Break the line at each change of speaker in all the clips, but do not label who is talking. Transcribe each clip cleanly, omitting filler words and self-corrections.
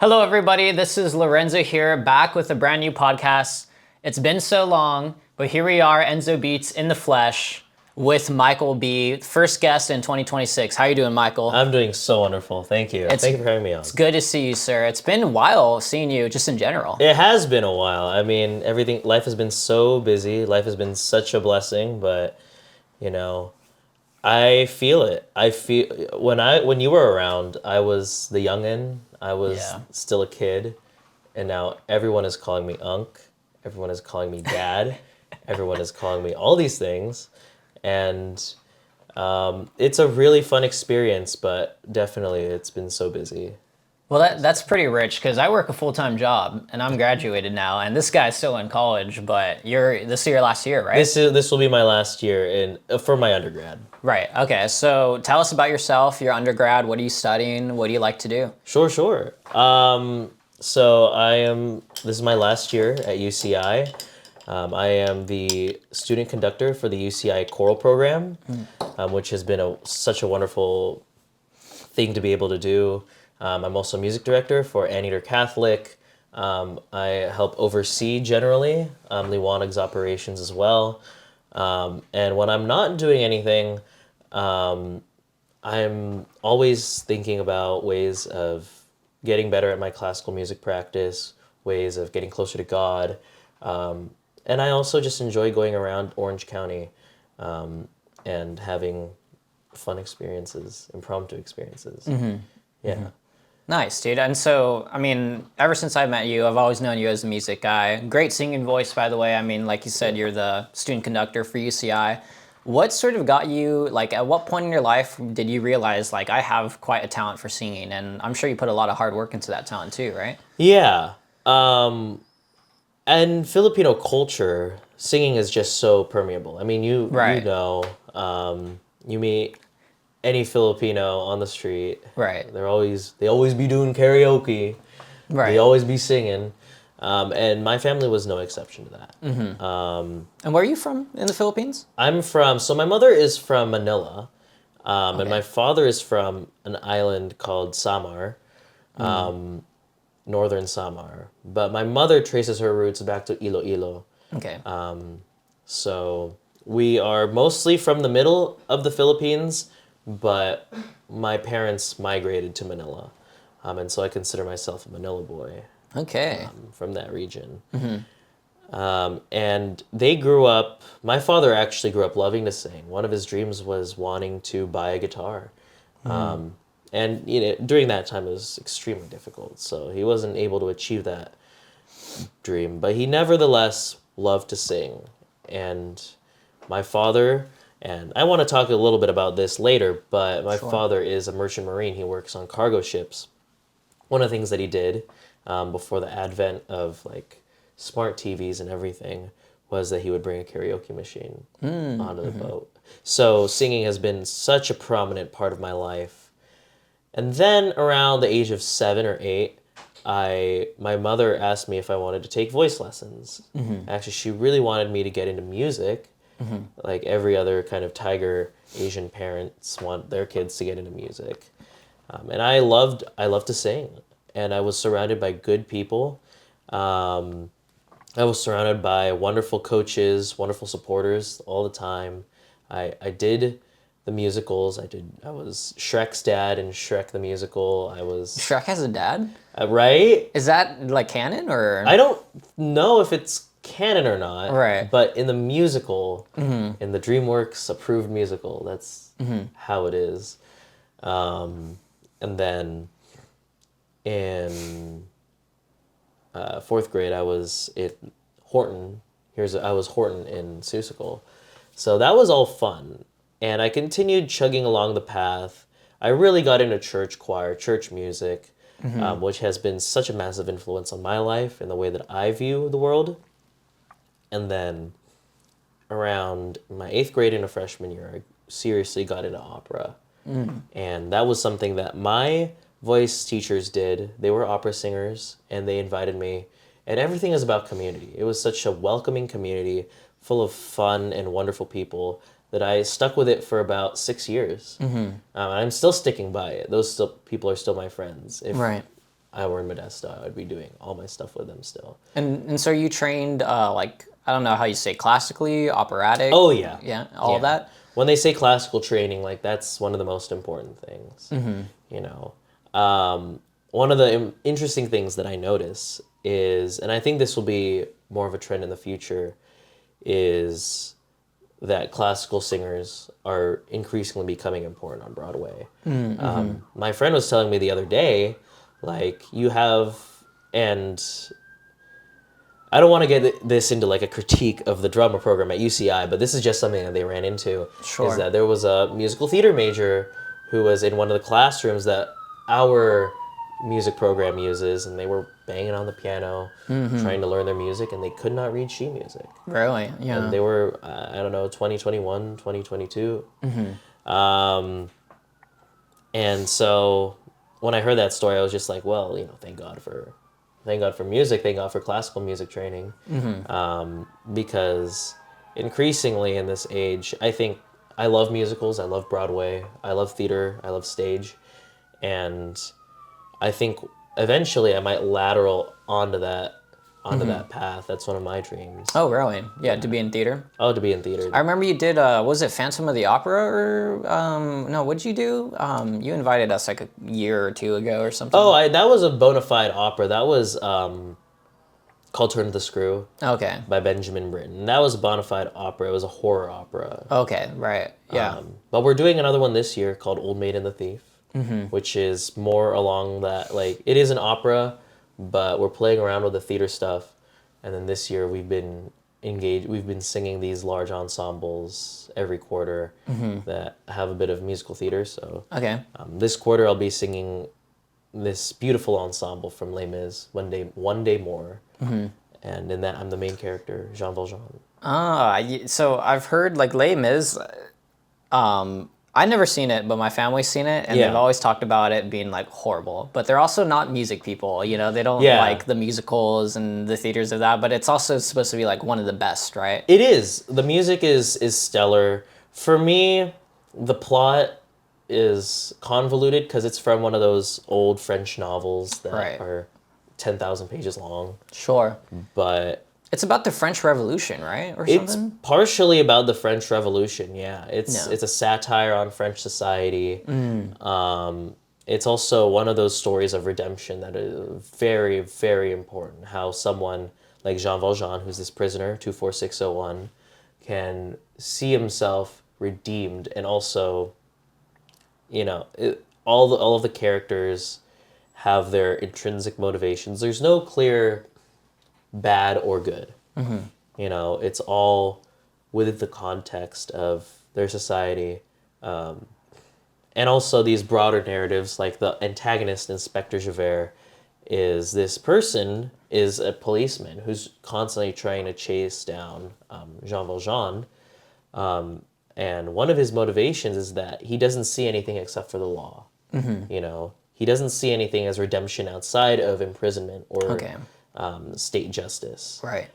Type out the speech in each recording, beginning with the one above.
Hello, everybody. This is Lorenzo here, back with a brand new podcast. It's been so long, but here we are, Enzo Beats in the flesh with Michael B, first guest in 2026. How you doing, Michael?
I'm doing so wonderful. Thank you. Thank you for having me on.
It's good to see you, sir. It's been a while seeing you just in general.
It has been a while. I mean, life has been so busy. Life has been such a blessing, but I feel it. I feel when you were around, I was the youngin'. I was still a kid, and now everyone is calling me Unc. Everyone is calling me Dad. Everyone is calling me all these things, and it's a really fun experience. But definitely, it's been so busy.
Well, that's pretty rich because I work a full-time job and I'm graduated now, and this guy's still in college. But this is your last year, right?
This will be my last year for my undergrad.
Right. Okay. So tell us about yourself, your undergrad. What are you studying? What do you like to do?
Sure. This is my last year at UCI. I am the student conductor for the UCI choral program, which has been such a wonderful thing to be able to do. I'm also music director for Anteater Catholic. I help oversee generally Liwanag's operations as well. And when I'm not doing anything, I'm always thinking about ways of getting better at my classical music practice, ways of getting closer to God. And I also just enjoy going around Orange County and having fun experiences, impromptu experiences.
Mm-hmm.
Yeah.
Mm-hmm. Nice, dude. And so, I mean, ever since I met you, I've always known you as a music guy. Great singing voice, by the way. I mean, like you said, you're the student conductor for UCI. What sort of got you, like, at what point in your life did you realize, like, I have quite a talent for singing? And I'm sure you put a lot of hard work into that talent too, right?
Yeah. And Filipino culture, singing is just so permeable. I mean, you know, you meet any Filipino on the street.
Right.
They always be doing karaoke.
Right.
They always be singing. And my family was no exception to that.
Mm-hmm. And where are you from in the Philippines?
So my mother is from Manila. And my father is from an island called Samar, northern Samar. But my mother traces her roots back to Iloilo.
Okay.
So we are mostly from the middle of the Philippines, but my parents migrated to Manila. And so I consider myself a Manila boy.
Okay.
From that region.
Mm-hmm.
And my father actually grew up loving to sing. One of his dreams was wanting to buy a guitar. Mm-hmm. And during that time it was extremely difficult. So he wasn't able to achieve that dream. But he nevertheless loved to sing. And my father, and I want to talk a little bit about this later, but my father is a merchant marine. He works on cargo ships. One of the things that he did before the advent of like smart TVs and everything was that he would bring a karaoke machine onto the boat. So singing has been such a prominent part of my life. And then around the age of 7 or 8, my mother asked me if I wanted to take voice lessons. Mm-hmm. Actually, she really wanted me to get into music. Mm-hmm. Like every other kind of tiger Asian parents want their kids to get into music. And I loved to sing. And I was surrounded by good people. I was surrounded by wonderful coaches, wonderful supporters all the time. I did the musicals. I was Shrek's dad in Shrek the Musical.
Shrek has a dad?
Right?
Is that like canon or?
I don't know if it's canon or not.
Right.
But in the musical, in the DreamWorks approved musical, that's how it is. And then in 4th grade, I was at Horton. I was Horton in Seussical. So that was all fun. And I continued chugging along the path. I really got into church choir, church music, which has been such a massive influence on my life and the way that I view the world. And then around my 8th grade and a freshman year, I seriously got into opera. And that was something that my voice teachers did. They were opera singers, and they invited me. And everything is about community. It was such a welcoming community full of fun and wonderful people that I stuck with it for about 6 years. I'm still sticking by it. Those people are still my friends.
Right.
I were in Modesto, I would be doing all my stuff with them still.
And so you trained like I don't know how you say classically, operatic.
Oh yeah,
Yeah, all
yeah.
that.
When they say classical training, like that's one of the most important things. You know, one of the interesting things that I notice is, and I think this will be more of a trend in the future, is that classical singers are increasingly becoming important on Broadway. My friend was telling me the other day, like you have, and I don't want to get this into like a critique of the drama program at UCI, but this is just something that they ran into.
Sure.
Is that there was a musical theater major who was in one of the classrooms that our music program uses, and they were banging on the piano, trying to learn their music, and they could not read sheet music.
Really? Yeah.
And they were, I don't know, 2021, 2022. And so when I heard that story, I was just like, well, you know, thank God for music, thank God for classical music training, because increasingly in this age, I think I love musicals, I love Broadway, I love theater, I love stage, and I think eventually I might lateral onto that path. That's one of my dreams.
Oh, really? Yeah, to be in theater.
Oh, to be in theater.
I remember you did. Was it Phantom of the Opera or no? What'd you do? You invited us like a year or two ago or something.
Oh, that was a bona fide opera. That was called Turn the Screw
Okay.
by Benjamin Britten. That was a bona fide opera. It was a horror opera.
Okay. Right. Yeah.
But we're doing another one this year called Old Maid and the Thief, which is more along that, like, it is an opera, but we're playing around with the theater stuff. And then this year we've been singing these large ensembles every quarter that have a bit of musical theater. So
Okay.
this quarter I'll be singing this beautiful ensemble from Les Mis, One Day More. And in that I'm the main character, Jean Valjean.
So I've heard like Les Mis. I've never seen it, but my family's seen it, and
Yeah.
they've always talked about it being like horrible. But they're also not music people, you know. They don't
Yeah.
like the musicals and the theaters of that. But it's also supposed to be like one of the best, right?
It is. The music is stellar. For me, the plot is convoluted because it's from one of those old French novels that
Right.
are 10,000 pages long.
Sure.
But
It's about the French Revolution, right, or
it's
something?
partially about the French Revolution, yeah. It's
Yeah.
it's a satire on French society. It's also one of those stories of redemption that is very, very important. How someone like Jean Valjean, who's this prisoner, 24601, can see himself redeemed, and also, you know, all of the characters have their intrinsic motivations. There's no clear bad or good. You know, it's all within the context of their society. And also these broader narratives, like the antagonist, Inspector Javert, is this person is a policeman who's constantly trying to chase down Jean Valjean. And one of his motivations is that he doesn't see anything except for the law. You know, he doesn't see anything as redemption outside of imprisonment or
Okay.
State justice.
Right.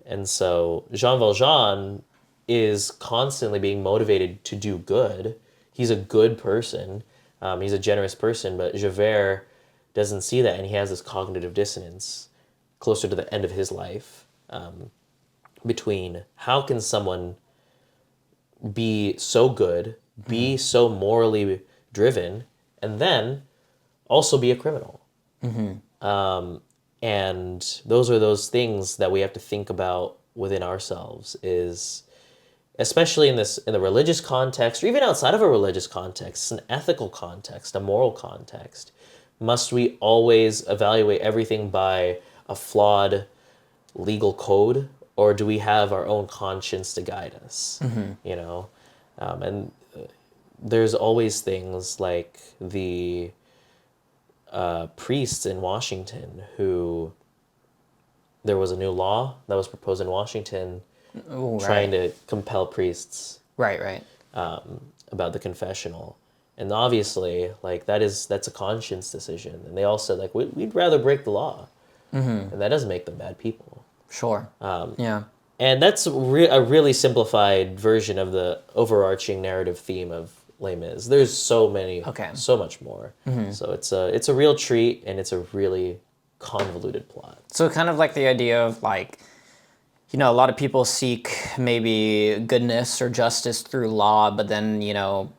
And so Jean Valjean is constantly being motivated to do good. He's a good person. He's a generous person, but Javert doesn't see that, and he has this cognitive dissonance closer to the end of his life between how can someone be so good, be so morally driven, and then also be a criminal. And those are those things that we have to think about within ourselves, is especially in the religious context, or even outside of a religious context, an ethical context, a moral context. Must we always evaluate everything by a flawed legal code, or do we have our own conscience to guide us? You know, and there's always things like the priests in Washington who, there was a new law that was proposed in Washington
Ooh,
trying
right.
to compel priests
Right.
about the confessional. And obviously, like, that's a conscience decision. And they all said, like, we'd rather break the law. And that doesn't make them bad people.
Sure. Yeah.
And that's a really simplified version of the overarching narrative theme of Les Mis. There's so many,
Okay.
so much more. So it's a real treat, and it's a really convoluted plot.
So kind of like the idea of like, you know, a lot of people seek maybe goodness or justice through law, but then, you know,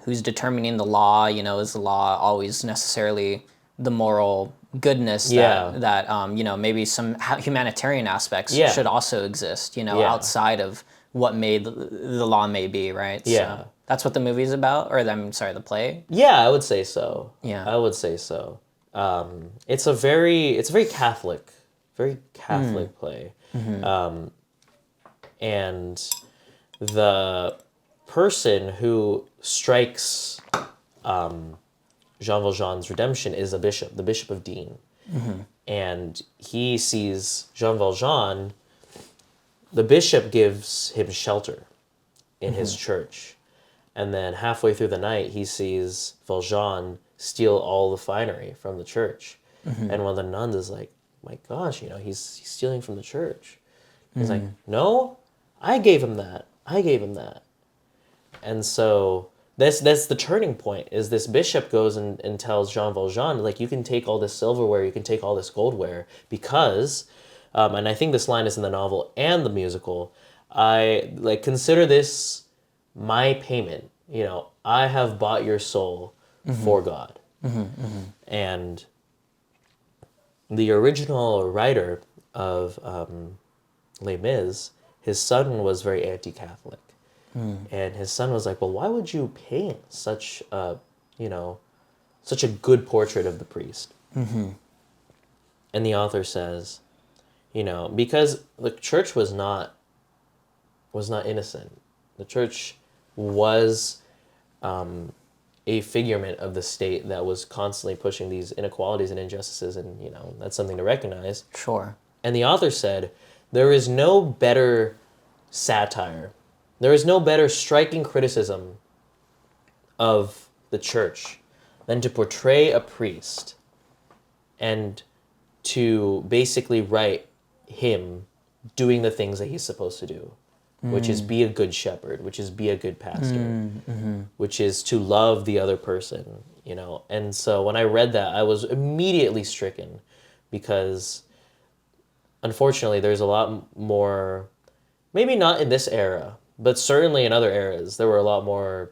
who's determining the law? You know, is the law always necessarily the moral goodness
Yeah.
that you know, maybe some humanitarian aspects
Yeah.
should also exist, you know,
Yeah.
outside of what made the law may be, right?
Yeah.
So that's what the movie's about, or I'm sorry, the play.
Yeah, I would say so.
Yeah.
I would say so. It's a very Catholic play. And the person who strikes Jean Valjean's redemption is a bishop, the Bishop of Digne. And he sees Jean Valjean, the bishop gives him shelter in his church. And then halfway through the night, he sees Valjean steal all the finery from the church. And one of the nuns is like, my gosh, you know, he's stealing from the church. He's like, no, I gave him that. I gave him that. And so that's the turning point, is this bishop goes and tells Jean Valjean, like, you can take all this silverware, you can take all this goldware, because, and I think this line is in the novel and the musical, I, like, consider this my payment. You know, I have bought your soul for God. And the original writer of Les Mis, his son was very anti-Catholic. And his son was like, well, why would you paint such a, you know, such a good portrait of the priest? And the author says, you know, because the church was not innocent. The church was a figurement of the state that was constantly pushing these inequalities and injustices, and, you know, that's something to recognize.
Sure.
And the author said, there is no better satire, there is no better striking criticism of the church than to portray a priest and to basically write him doing the things that he's supposed to do, which is be a good shepherd, which is be a good pastor, which is to love the other person, you know. And so when I read that, I was immediately stricken, because unfortunately there's a lot more, maybe not in this era, but certainly in other eras, there were a lot more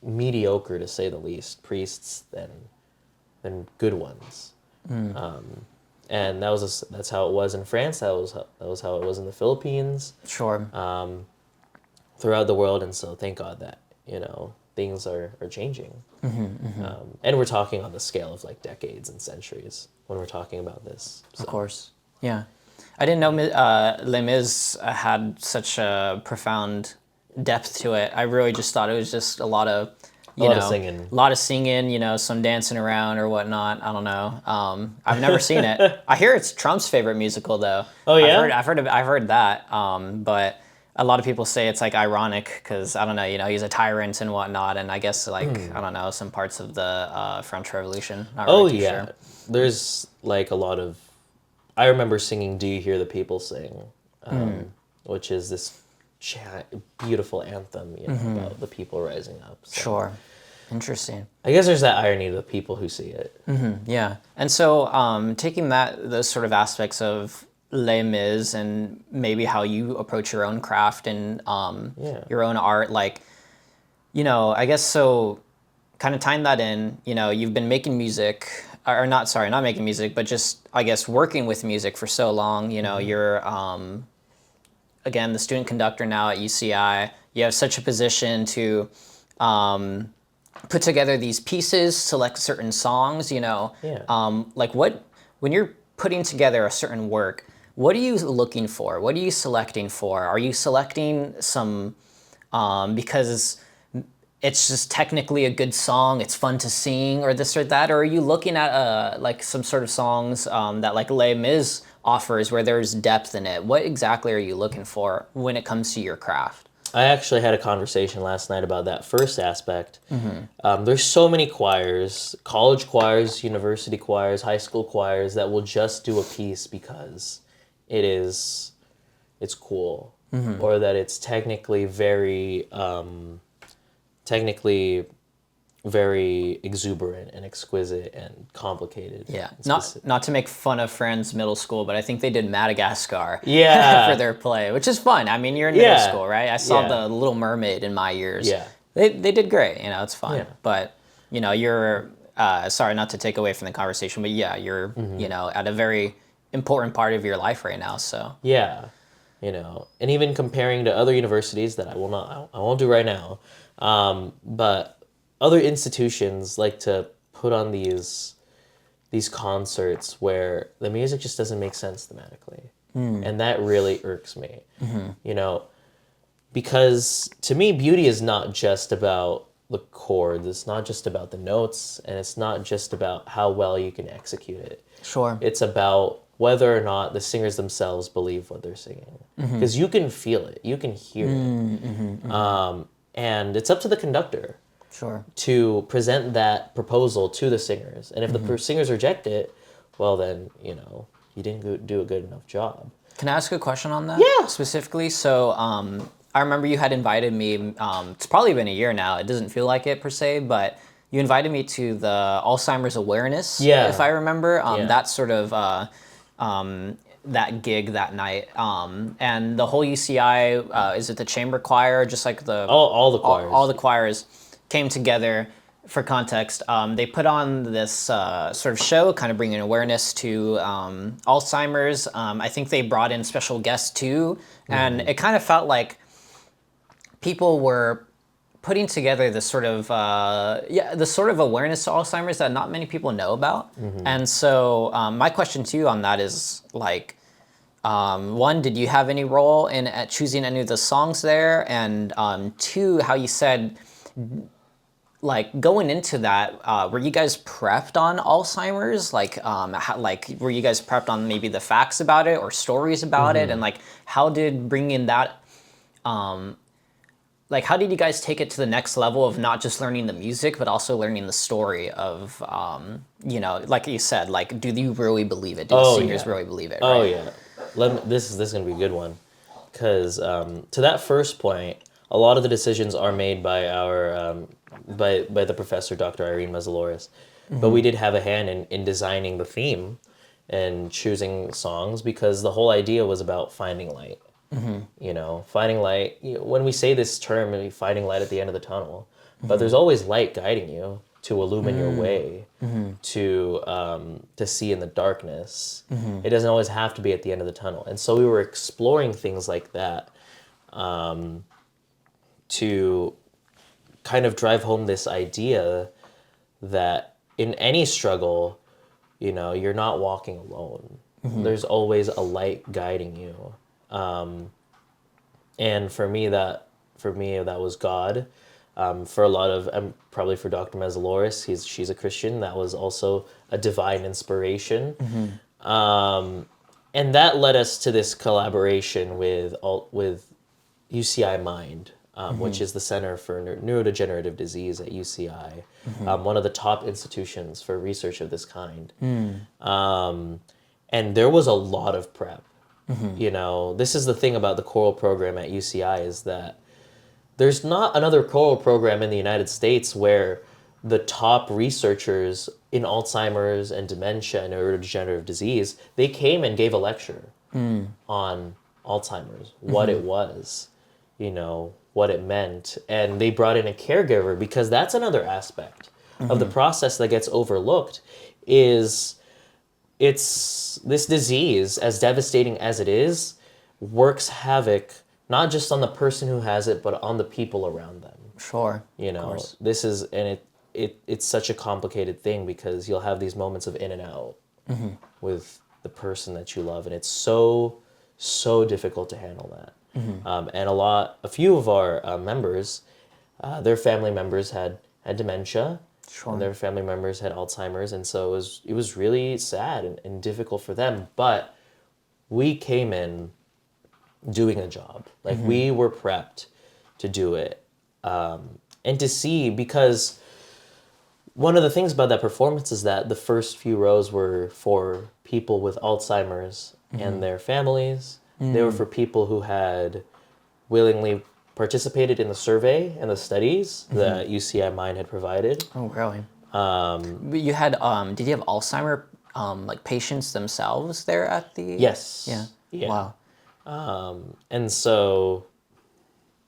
mediocre, to say the least, priests than good ones. And that's how it was in France. That was how it was in the Philippines.
Sure.
Throughout the world. And so thank God that, you know, things are changing. And we're talking on the scale of like decades and centuries when we're talking about this. So.
Of course. Yeah. I didn't know Les Mis had such a profound depth to it. I really just thought it was just a lot of,
A lot of singing,
you know, some dancing around or whatnot. I don't know. I've never seen it. I hear it's Trump's favorite musical, though.
Oh, yeah?
I've heard that. But a lot of people say it's like ironic because, I don't know, you know, he's a tyrant and whatnot, and I guess like I don't know, some parts of the French Revolution. Not really too sure.
There's like a lot of. I remember singing "Do You Hear the People Sing," which is this beautiful anthem, you know, about the people rising up. So.
Sure. Interesting.
I guess there's that irony to the people who see it.
Yeah. And so taking those sort of aspects of Les Mis and maybe how you approach your own craft and your own art, like, you know, I guess so kind of tying that in, you know, you've been making music, or not making music, but just, I guess, working with music for so long. You know, you're, again, the student conductor now at UCI. You have such a position to put together these pieces, select certain songs, you know. Like when you're putting together a certain work, what are you looking for? What are you selecting for? Are you selecting some, because it's just technically a good song, it's fun to sing, or this or that? Or are you looking at like some sort of songs that like Les Mis offers where there's depth in it? What exactly are you looking for when it comes to your craft?
I actually had a conversation last night about that first aspect. There's so many choirs, college choirs, university choirs, high school choirs that will just do a piece because it's cool, or that it's technically very technically very exuberant and exquisite and complicated.
Yeah,
and
not
specific.
not to make fun of Friends Middle School, but I think they did Madagascar
Yeah.
for their play, which is fun. I mean, you're in middle
Yeah.
school, right? I saw
Yeah.
the Little Mermaid in my years.
Yeah.
They did great. You know, it's fun.
Yeah.
But you're sorry not to take away from the conversation, but yeah, you're at a very important part of your life right now. So
Yeah, and even comparing to other universities that I won't do right now, but other institutions like to put on these concerts where the music just doesn't make sense thematically, and that really irks me. You know, because to me, beauty is not just about the chords. It's not just about the notes, and it's not just about how well you can execute it.
sure.
It's about whether or not the singers themselves believe what they're singing, because you can feel it, you can hear it, and it's up to the conductor
Sure.
to present that proposal to the singers. And if the singers reject it, well then you didn't do a good enough job.
Can I ask a question on that?
Yeah.
Specifically, so I remember you had invited me. It's probably been a year now. It doesn't feel like it per se, but you invited me to the Alzheimer's awareness.
Yeah.
If I remember,
Yeah.
that sort of that gig that night, and the whole UCI is it the chamber choir, just like the
All the choirs.
all the choirs came together. For context, they put on this sort of show, kind of bringing awareness to Alzheimer's. I think they brought in special guests too, and it kind of felt like people were putting together this sort of the sort of awareness to Alzheimer's that not many people know about. And so my question to you on that is like, one, did you have any role in at choosing any of the songs there? And two, how you said, like going into that, were you guys prepped on Alzheimer's? Like, were you guys prepped on maybe the facts about it or stories about it? And like, how did bringing that, like, how did you guys take it to the next level of not just learning the music, but also learning the story of, like you said, like, do you really believe it? Do the singers really believe it?
Oh
Right?
yeah. This is gonna be a good one, because to that first point, a lot of the decisions are made by our by the professor, Dr. Irene Mezzaloris, but we did have a hand in designing the theme and choosing songs, because the whole idea was about finding light. Finding light. When we say this term, finding light at the end of the tunnel, but there's always light guiding you to illumine your way, to see in the darkness. It doesn't always have to be at the end of the tunnel. And so we were exploring things like that, to kind of drive home this idea that in any struggle, you're not walking alone. There's always a light guiding you. And for me, that was God. For a lot of, probably for Dr. Mezzaloris, she's a Christian. That was also a divine inspiration. And that led us to this collaboration with UCI Mind, which is the Center for Neurodegenerative Disease at UCI, one of the top institutions for research of this kind. And there was a lot of prep. This is the thing about the choral program at UCI, is that there's not another choral program in the United States where the top researchers in Alzheimer's and dementia and neurodegenerative disease, they came and gave a lecture on Alzheimer's, what it was, what it meant. And they brought in a caregiver, because that's another aspect of the process that gets overlooked, is it's this disease, as devastating as it is, works havoc not just on the person who has it, but on the people around them.
Sure. Of course.
This is, and it's such a complicated thing, because you'll have these moments of in and out with the person that you love, and it's so difficult to handle that. And a few of our members, their family members had dementia.
Sure.
And their family members had Alzheimer's, and so it was really sad and difficult for them. But we came in doing a job. Like, we were prepped to do it. And to see, because one of the things about that performance is that the first few rows were for people with Alzheimer's and their families. They were for people who had willingly participated in the survey and the studies that UCI Mind had provided.
Oh, really? You had did you have Alzheimer like patients themselves there at the?
Yes.
Yeah.
Yeah.
Wow.
And so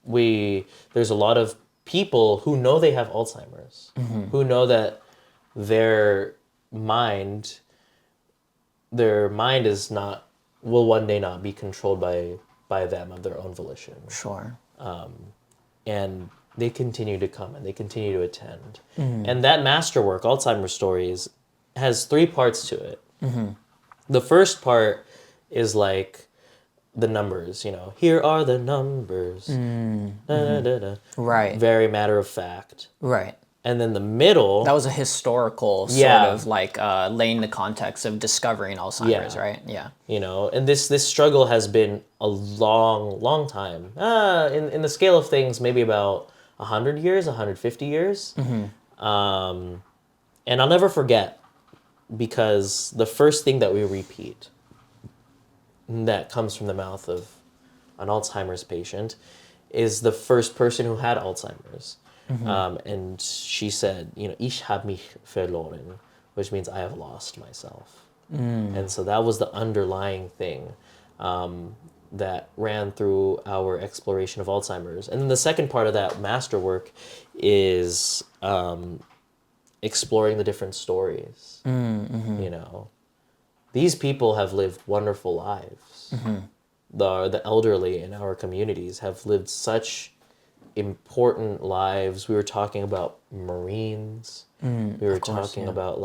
there's a lot of people who know they have Alzheimer's, who know that their mind their mind is not will one day not be controlled by them of their own volition.
Sure.
And they continue to come and they continue to attend. And that masterwork, Alzheimer's Stories, has three parts to it. The first part is like the numbers, here are the numbers. Da, da, da.
Right.
Very matter of fact.
Right.
And then the middle.
That was a historical sort
Yeah.
of like laying the context of discovering Alzheimer's,
Yeah.
right? Yeah.
And this struggle has been a long time. In the scale of things, maybe about 100 years, 150 years. And I'll never forget, because the first thing that we repeat that comes from the mouth of an Alzheimer's patient is the first person who had Alzheimer's. And she said, ich habe mich verloren, which means I have lost myself. And so that was the underlying thing that ran through our exploration of Alzheimer's. And then the second part of that masterwork is exploring the different stories. These people have lived wonderful lives. The elderly in our communities have lived such important lives. We were talking about Marines. We were talking about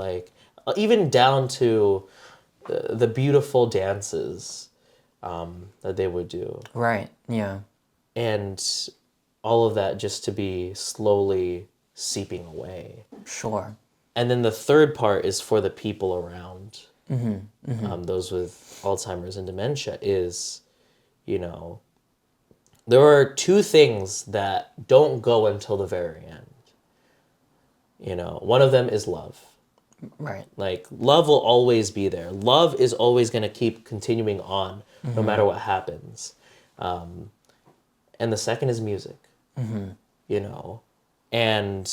even down to the beautiful dances that they would do.
Right. Yeah.
And all of that just to be slowly seeping away.
Sure.
And then the third part is for the people around, those with Alzheimer's and dementia, is, there are two things that don't go until the very end. One of them is love.
Right.
Like, love will always be there. Love is always going to keep continuing on, no matter what happens. And the second is music. And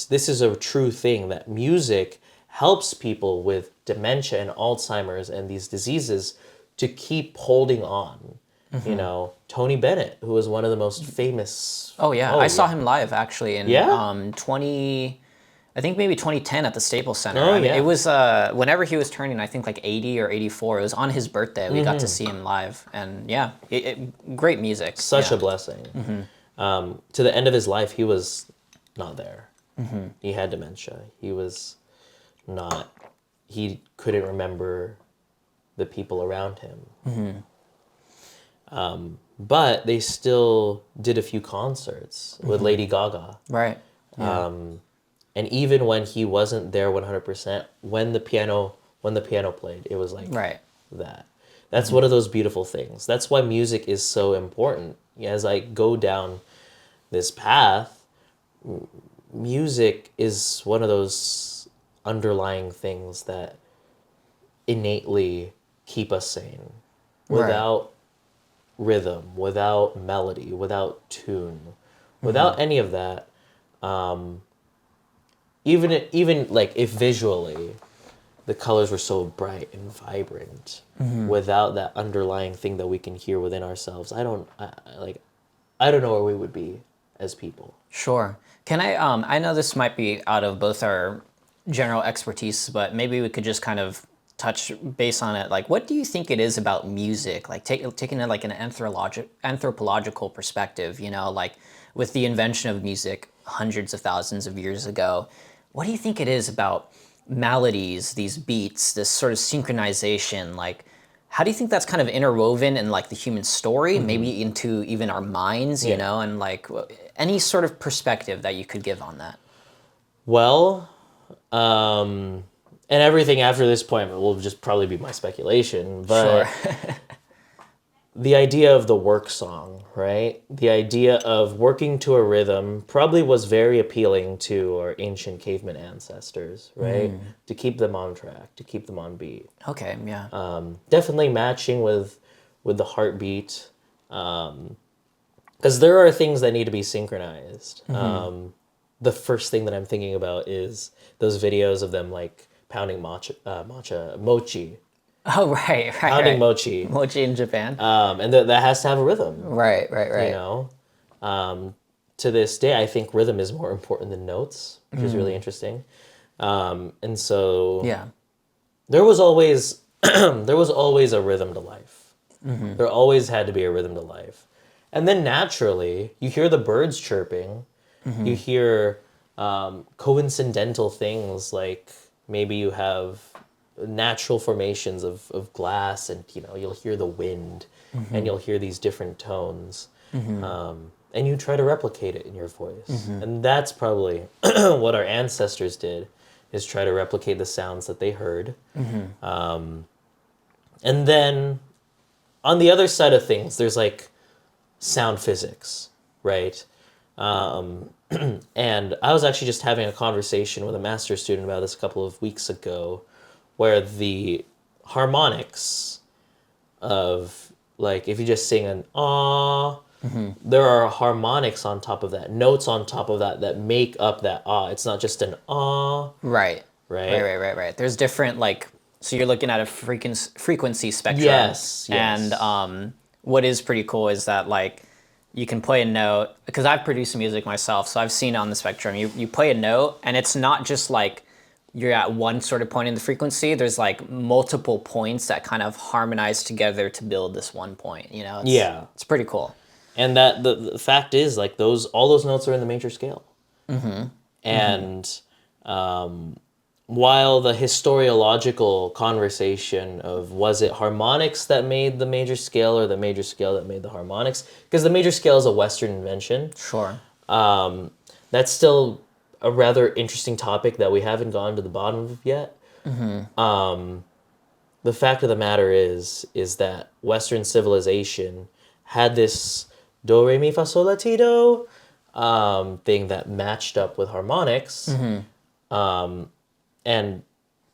this is a true thing, that music helps people with dementia and Alzheimer's and these diseases to keep holding on. Tony Bennett, who was one of the most famous.
Oh yeah, I saw him live actually in
Yeah?
20, I think maybe 2010 at the Staples Center.
Oh,
I mean,
yeah.
it was whenever he was turning, I think like 80 or 84. It was on his birthday. We got to see him live, and yeah, great music.
Such
yeah.
a blessing. To the end of his life, he was not there. He had dementia. He couldn't remember the people around him. But they still did a few concerts with Lady Gaga.
Right. Yeah.
And even when he wasn't there 100%, when the piano played, it was like
Right.
that. That's one of those beautiful things. That's why music is so important. As I go down this path, music is one of those underlying things that innately keep us sane. Without rhythm, without melody, without tune, without any of that, even like if visually the colors were so bright and vibrant, without that underlying thing that we can hear within ourselves, I don't know where we would be as people.
Sure. Can I know this might be out of both our general expertise, but maybe we could just kind of touch base on it. Like, what do you think it is about music? Like, taking it like an anthropological perspective, like with the invention of music hundreds of thousands of years ago, what do you think it is about melodies, these beats, this sort of synchronization? Like, how do you think that's kind of interwoven in like the human story, maybe into even our minds, and like any sort of perspective that you could give on that?
Well, and everything after this point will just probably be my speculation, but
Sure.
the idea of the work song, right? The idea of working to a rhythm probably was very appealing to our ancient caveman ancestors, right? To keep them on track, to keep them on beat.
Okay, yeah.
Definitely matching with the heartbeat. because there are things that need to be synchronized. The first thing that I'm thinking about is those videos of them like pounding mochi,
Oh, right,
pounding
right.
mochi,
Mochi in Japan.
and that has to have a rhythm.
Right, right,
You
right.
know, to this day, I think rhythm is more important than notes, which is really interesting. And so
Yeah.
there was always there was always a rhythm to life. There always had to be a rhythm to life. And then naturally, you hear the birds chirping. You hear coincidental things like maybe you have natural formations of glass, and you'll hear the wind, and you'll hear these different tones. And you try to replicate it in your voice. And that's probably what our ancestors did, is try to replicate the sounds that they heard. And then on the other side of things, there's like sound physics, right? And I was actually just having a conversation with a master's student about this a couple of weeks ago, where the harmonics of, like, if you just sing an ah, there are harmonics on top of that, notes on top of that that make up that ah. It's not just an ah,
Right.
right?
Right. There's different, like, so you're looking at a frequency spectrum.
Yes.
And what is pretty cool is that, like, you can play a note, because I've produced music myself, so I've seen on the spectrum. You play a note, and it's not just like you're at one sort of point in the frequency. There's like multiple points that kind of harmonize together to build this one point.
Yeah.
It's pretty cool.
And that the fact is, like, all those notes are in the major scale. And while the historiological conversation of was it harmonics that made the major scale or the major scale that made the harmonics, because the major scale is a Western invention,
Sure.
that's still a rather interesting topic that we haven't gone to the bottom of yet. The fact of the matter is that Western civilization had this do, re, mi, fa, sol, la, ti, do thing that matched up with harmonics. And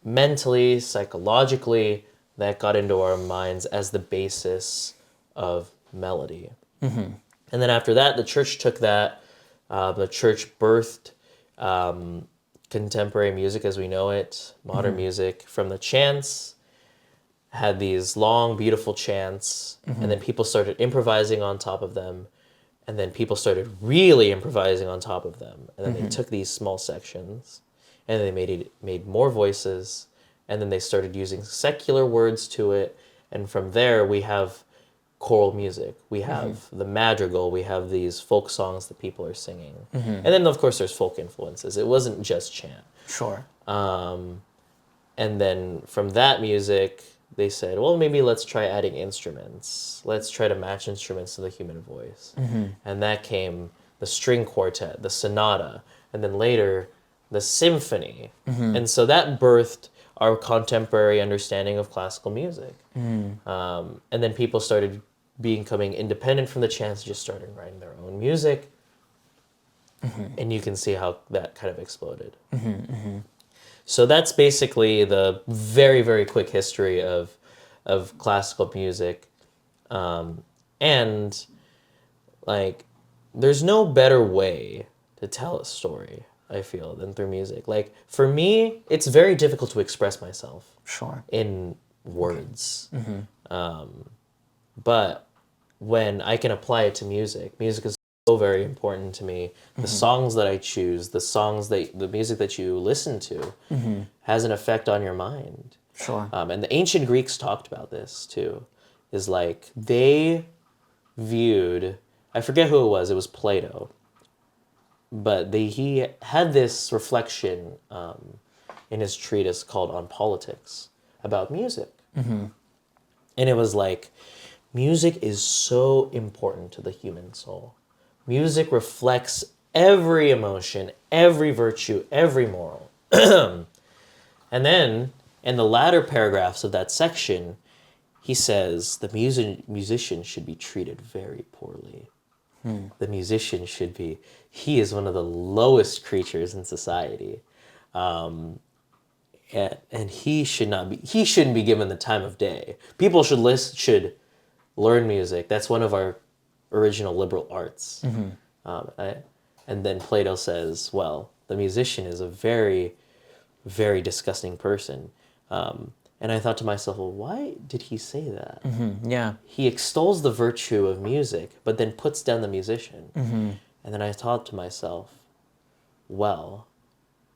mentally, psychologically, that got into our minds as the basis of melody. And then after that, the church took that. The church birthed contemporary music as we know it, modern music, from the chants, had these long, beautiful chants, and then people started improvising on top of them, and then people started really improvising on top of them, and then they took these small sections, and they made more voices, and then they started using secular words to it, and from there we have choral music, we have the madrigal, we have these folk songs that people are singing, and then of course there's folk influences. It wasn't just chant.
Sure.
And then from that music, they said, well, maybe let's try adding instruments. Let's try to match instruments to the human voice. And that came the string quartet, the sonata, and then later the symphony. And so that birthed our contemporary understanding of classical music. And then people started becoming independent from the chants, just started writing their own music. And you can see how that kind of exploded. So that's basically the very, very quick history of classical music. And, like, there's no better way to tell a story, I feel, than through music. Like, for me, it's very difficult to express myself
Sure.
in words. But when I can apply it to music, music is so very important to me. The songs that I choose, the music that you listen to has an effect on your mind.
Sure.
And the ancient Greeks talked about this too. Is like they viewed, I forget who it was Plato, but he had this reflection in his treatise called On Politics about music. And it was like, music is so important to the human soul. Music reflects every emotion, every virtue, every moral. And then, in the latter paragraphs of that section, he says the musician should be treated very poorly. The musician he is one of the lowest creatures in society. And he shouldn't be given the time of day. People should learn music. That's one of our original liberal arts. And then Plato says, well, the musician is a very, very disgusting person. And I thought to myself, well, why did he say that?
Yeah.
He extols the virtue of music, but then puts down the musician. And then I thought to myself, well,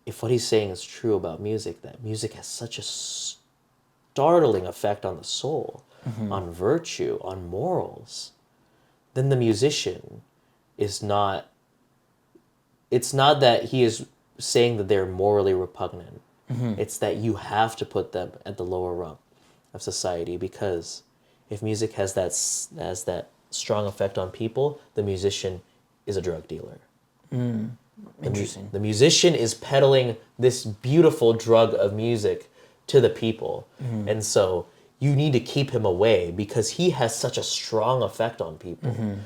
if what he's saying is true about music, that music has such a startling effect on the soul, on virtue, on morals, then the musician is not, it's not that he is saying that they're morally repugnant. It's that you have to put them at the lower rung of society, because if music has that strong effect on people, the musician is a drug dealer.
Interesting.
The musician is peddling this beautiful drug of music to the people. And so you need to keep him away because he has such a strong effect on people.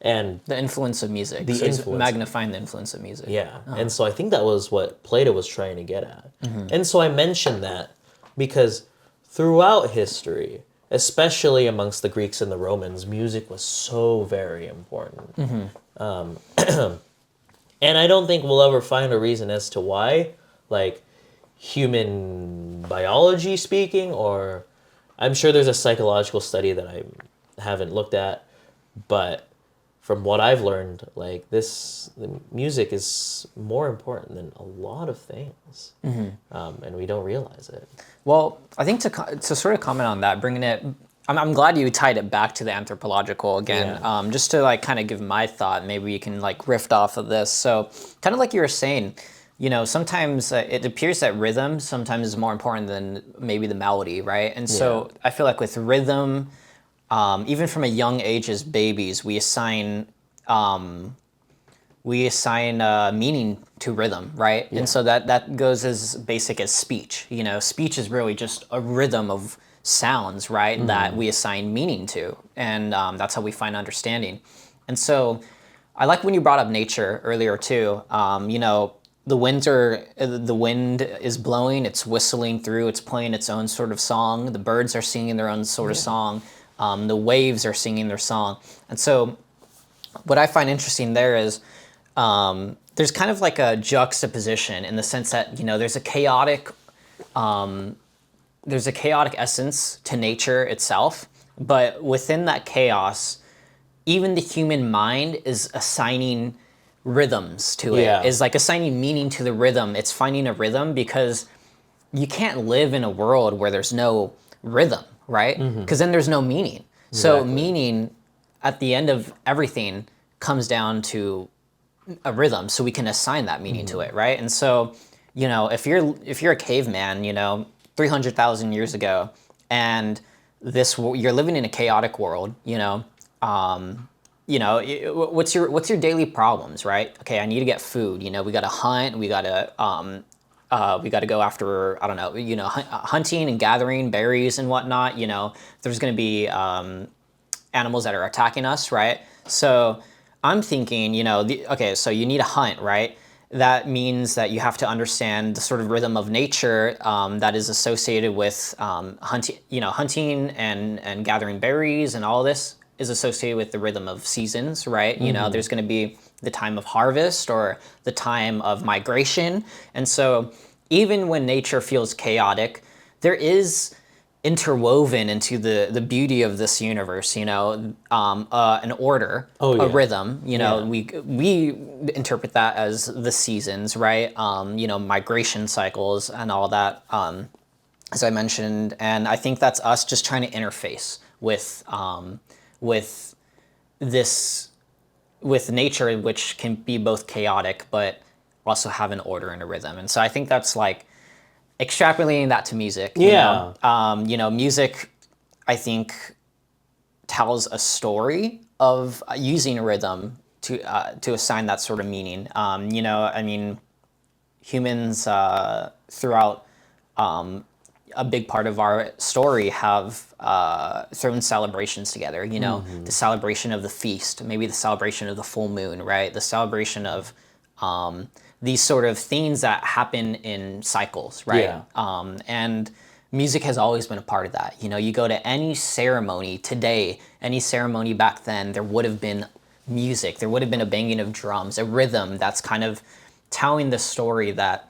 And
The influence of music.
The
So he's
influence.
magnifying the influence of music.
yeah, and so I think that was what Plato was trying to get at. And so I mentioned that because throughout history, especially amongst the Greeks and the Romans, music was so very important. And I don't think we'll ever find a reason as to why, like human biology speaking, or I'm sure there's a psychological study that I haven't looked at, but from what I've learned, like the music is more important than a lot of things, and we don't realize it.
Well, I think to sort of comment on that, bringing it, I'm glad you tied it back to the anthropological again,
Yeah.
just to like kind of give my thought. Maybe you can like riff off of this. So kind of like you were saying, sometimes it appears that rhythm sometimes is more important than maybe the melody, right? And so I feel like with rhythm, even from a young age as babies, we assign meaning to rhythm, right? And so that goes as basic as speech. Speech is really just a rhythm of sounds, right? That we assign meaning to, and that's how we find understanding. And so I like when you brought up nature earlier too. The wind is blowing, it's whistling through, it's playing its own sort of song. The birds are singing their own sort of song. The waves are singing their song. And so what I find interesting there is there's kind of like a juxtaposition in the sense that, there's a chaotic essence to nature itself, but within that chaos, even the human mind is assigning rhythms to it.
Yeah.
Is like assigning meaning to the rhythm. It's finding a rhythm because you can't live in a world where there's no rhythm, right? Because then there's no meaning. So
Exactly.
meaning at the end of everything comes down to a rhythm, so we can assign that meaning to it, right? And so, if you're a caveman, 300,000 years ago, and you're living in a chaotic world, what's your daily problems, right? Okay, I need to get food. We got to hunt. We got to go after, I don't know, hunting and gathering berries and whatnot. There's going to be animals that are attacking us, right? So I'm thinking, so you need to hunt, right? That means that you have to understand the sort of rhythm of nature that is associated with hunting and gathering berries, and all this is associated with the rhythm of seasons, right? There's going to be the time of harvest or the time of migration. And so even when nature feels chaotic, there is interwoven into the beauty of this universe, an order, a rhythm. We interpret that as the seasons, right? Migration cycles and all that, as I mentioned. And I think that's us just trying to interface with nature, which can be both chaotic but also have an order and a rhythm. And so I think that's like extrapolating that to music. Music, I think, tells a story of using a rhythm to assign that sort of meaning. Humans throughout a big part of our story have thrown celebrations together. The celebration of the feast, maybe the celebration of the full moon, right? The celebration of these sort of things that happen in cycles, right?
Yeah.
And music has always been a part of that. You go to any ceremony today, any ceremony back then, there would have been music. There would have been a banging of drums, a rhythm that's kind of telling the story that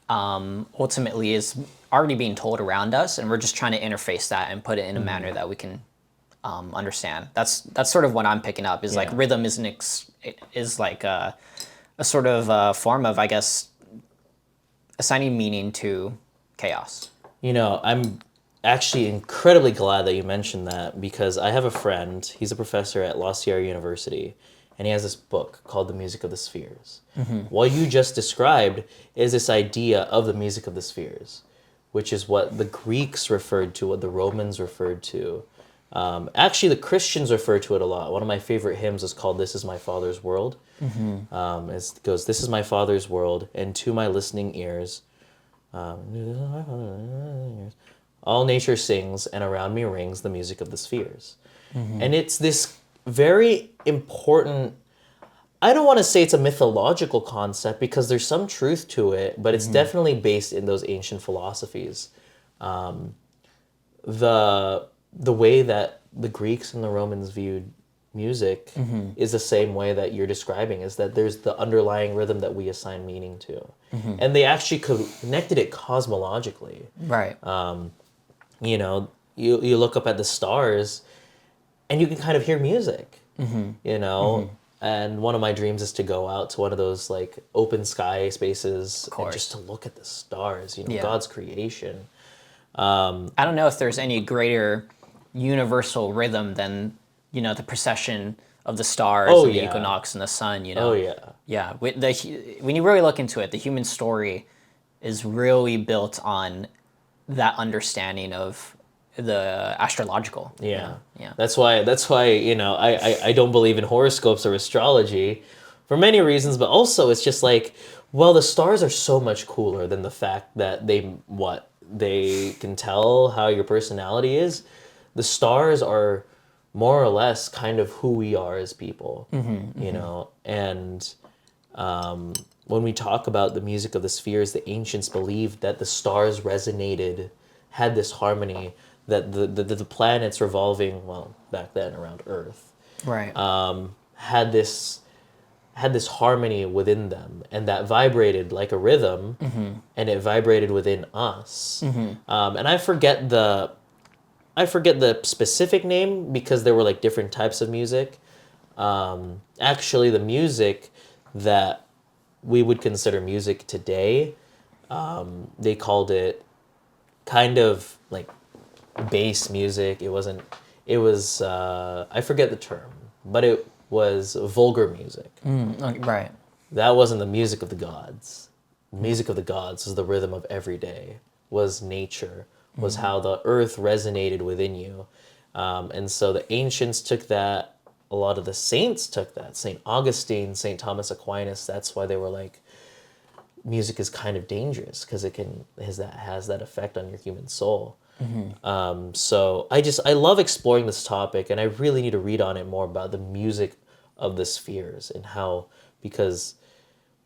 ultimately is already being told around us, and we're just trying to interface that and put it in a manner that we can understand. That's sort of what I'm picking up. Is like
Yeah.
rhythm is like a sort of form of, I guess, assigning meaning to chaos.
I'm actually incredibly glad that you mentioned that because I have a friend, he's a professor at La Sierra University, and he has this book called The Music of the Spheres. What you just described is this idea of the music of the spheres, which is what the Greeks referred to, what the Romans referred to. Actually, the Christians refer to it a lot. One of my favorite hymns is called "This Is My Father's World." It goes, "This is my Father's world, and to my listening ears, all nature sings, and around me rings the music of the spheres." And it's this very important. I don't want to say it's a mythological concept because there's some truth to it, but it's definitely based in those ancient philosophies. The way that the Greeks and the Romans viewed music is the same way that you're describing, is that there's the underlying rhythm that we assign meaning to. And they actually connected it cosmologically.
Right.
You look up at the stars and you can kind of hear music, And one of my dreams is to go out to one of those like open sky spaces and just to look at the stars, God's creation.
I don't know if there's any greater universal rhythm than, the procession of the stars and the equinox and the sun,
Oh, yeah.
Yeah, when you really look into it, the human story is really built on that understanding of the astrological.
Yeah.
Yeah.
That's why I don't believe in horoscopes or astrology for many reasons, but also it's just like, well, the stars are so much cooler than the fact that they can tell how your personality is. The stars are more or less kind of who we are as people, and when we talk about the music of the spheres, the ancients believed that the stars had this harmony, that the planets revolving, well, back then around Earth,
Right.
had this harmony within them, and that vibrated like a rhythm, and it vibrated within us. And I forget the specific name because there were like different types of music. Actually, the music that we would consider music today, they called it kind of like bass music. It wasn't. It was. I forget the term, but it was vulgar music.
Okay, right.
That wasn't the music of the gods. The music of the gods was the rhythm of every day. Was nature. Was how the earth resonated within you, and so the ancients took that. A lot of the saints took that. Saint Augustine, Saint Thomas Aquinas. That's why they were like, music is kind of dangerous because it has that effect on your human soul. So I love exploring this topic, and I really need to read on it more about the music of the spheres and how, because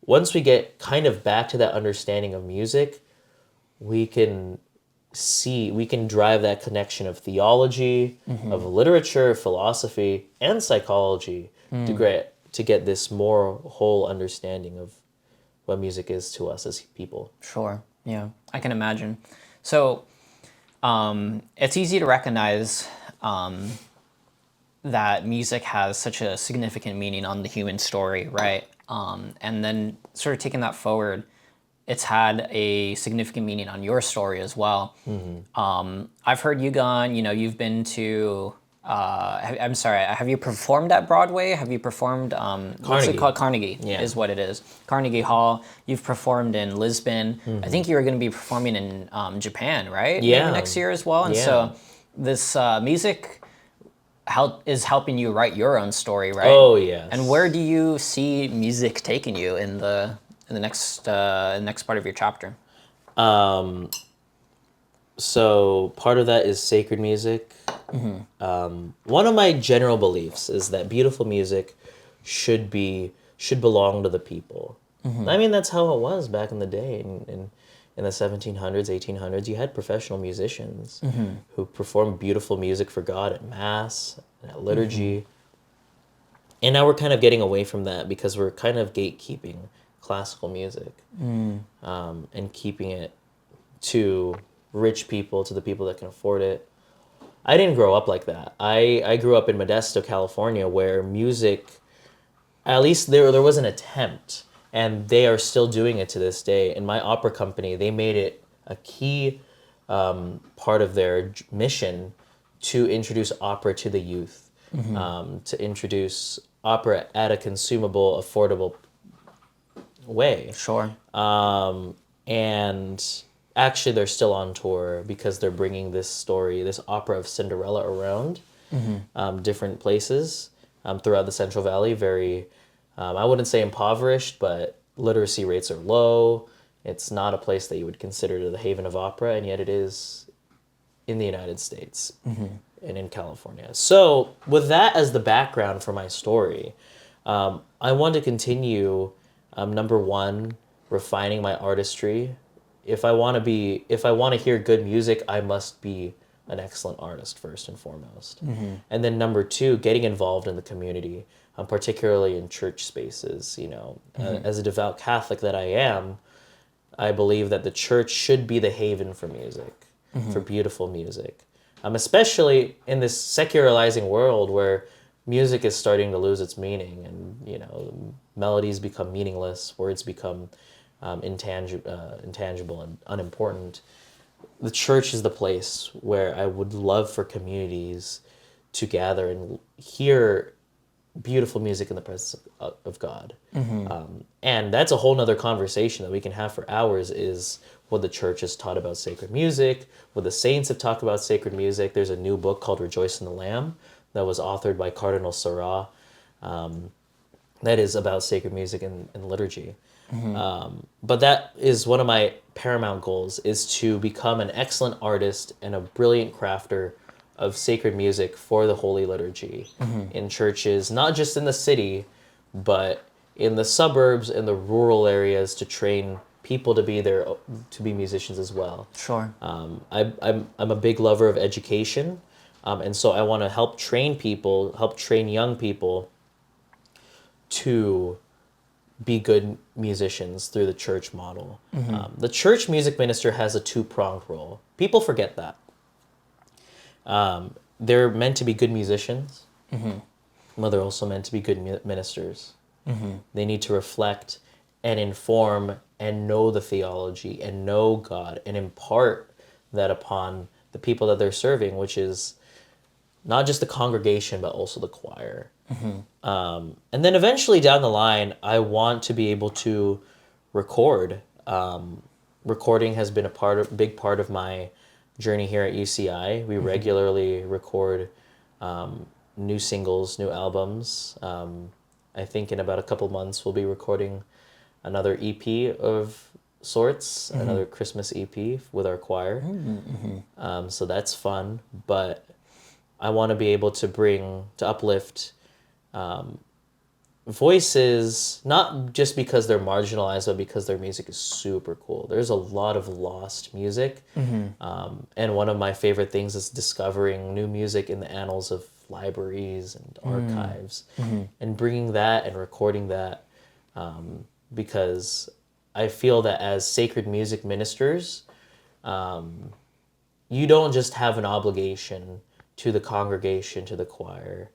once we get kind of back to that understanding of music, we can drive that connection of theology, of literature, philosophy, and psychology to get this more whole understanding of what music is to us as people.
Sure. Yeah, I can imagine. So, it's easy to recognize that music has such a significant meaning on the human story, right? And then sort of taking that forward, it's had a significant meaning on your story as well. I've heard you gone, you've been to, I'm sorry, have you performed at Broadway? Have you performed, what's it called? Carnegie is what it is. Carnegie Hall. You've performed in Lisbon. I think you were going to be performing in Japan, right?
Yeah.
Maybe next year as well. And so this music is helping you write your own story, right?
Oh, yes.
And where do you see music taking you in the next part of your chapter?
So part of that is sacred music. One of my general beliefs is that beautiful music should belong to the people. I mean, that's how it was back in the day. In the 1700s, 1800s, you had professional musicians who performed beautiful music for God at Mass and at liturgy. And now we're kind of getting away from that because we're kind of gatekeeping classical music, and keeping it to rich people, to the people that can afford it. I didn't grow up like that. I grew up in Modesto, California, where music, at least there was an attempt, and they are still doing it to this day. In my opera company, they made it a key part of their mission to introduce opera to the youth, to introduce opera at a consumable, affordable way.
Sure.
And actually, they're still on tour because they're bringing this story, this opera of Cinderella, around different places throughout the Central Valley. Very, I wouldn't say impoverished, but literacy rates are low. It's not a place that you would consider the haven of opera, and yet it is in the United States and in California. So, with that as the background for my story, I want to continue, number one, refining my artistry. If I want to hear good music, I must be an excellent artist first and foremost. And then number two, getting involved in the community, particularly in church spaces. As a devout Catholic that I am, I believe that the church should be the haven for music, for beautiful music, especially in this secularizing world where music is starting to lose its meaning, and melodies become meaningless, words become intangible and unimportant. The church is the place where I would love for communities to gather and hear beautiful music in the presence of God. And that's a whole nother conversation that we can have for hours, is what the church has taught about sacred music, what the saints have talked about sacred music. There's a new book called Rejoice in the Lamb that was authored by Cardinal Sarah, that is about sacred music and liturgy. But that is one of my paramount goals, is to become an excellent artist and a brilliant crafter of sacred music for the Holy Liturgy in churches, not just in the city, but in the suburbs and the rural areas, to train people to be musicians as well.
Sure.
I'm a big lover of education, and so I want to help train young people to be good musicians through the church model. The church music minister has a two-pronged role. People forget that. They're meant to be good musicians, but they're also meant to be good ministers. They need to reflect and inform and know the theology and know God and impart that upon the people that they're serving, which is not just the congregation, but also the choir. And then eventually down the line, I want to be able to record. Recording has been a big part of my journey here at UCI. We regularly record new singles, new albums. I think in about a couple months, we'll be recording another EP of sorts, another Christmas EP with our choir. So that's fun, but I want to be able to uplift voices, not just because they're marginalized, but because their music is super cool. There's a lot of lost music, and one of my favorite things is discovering new music in the annals of libraries and archives, and bringing that and recording that, because I feel that as sacred music ministers, you don't just have an obligation to the congregation, to the choir.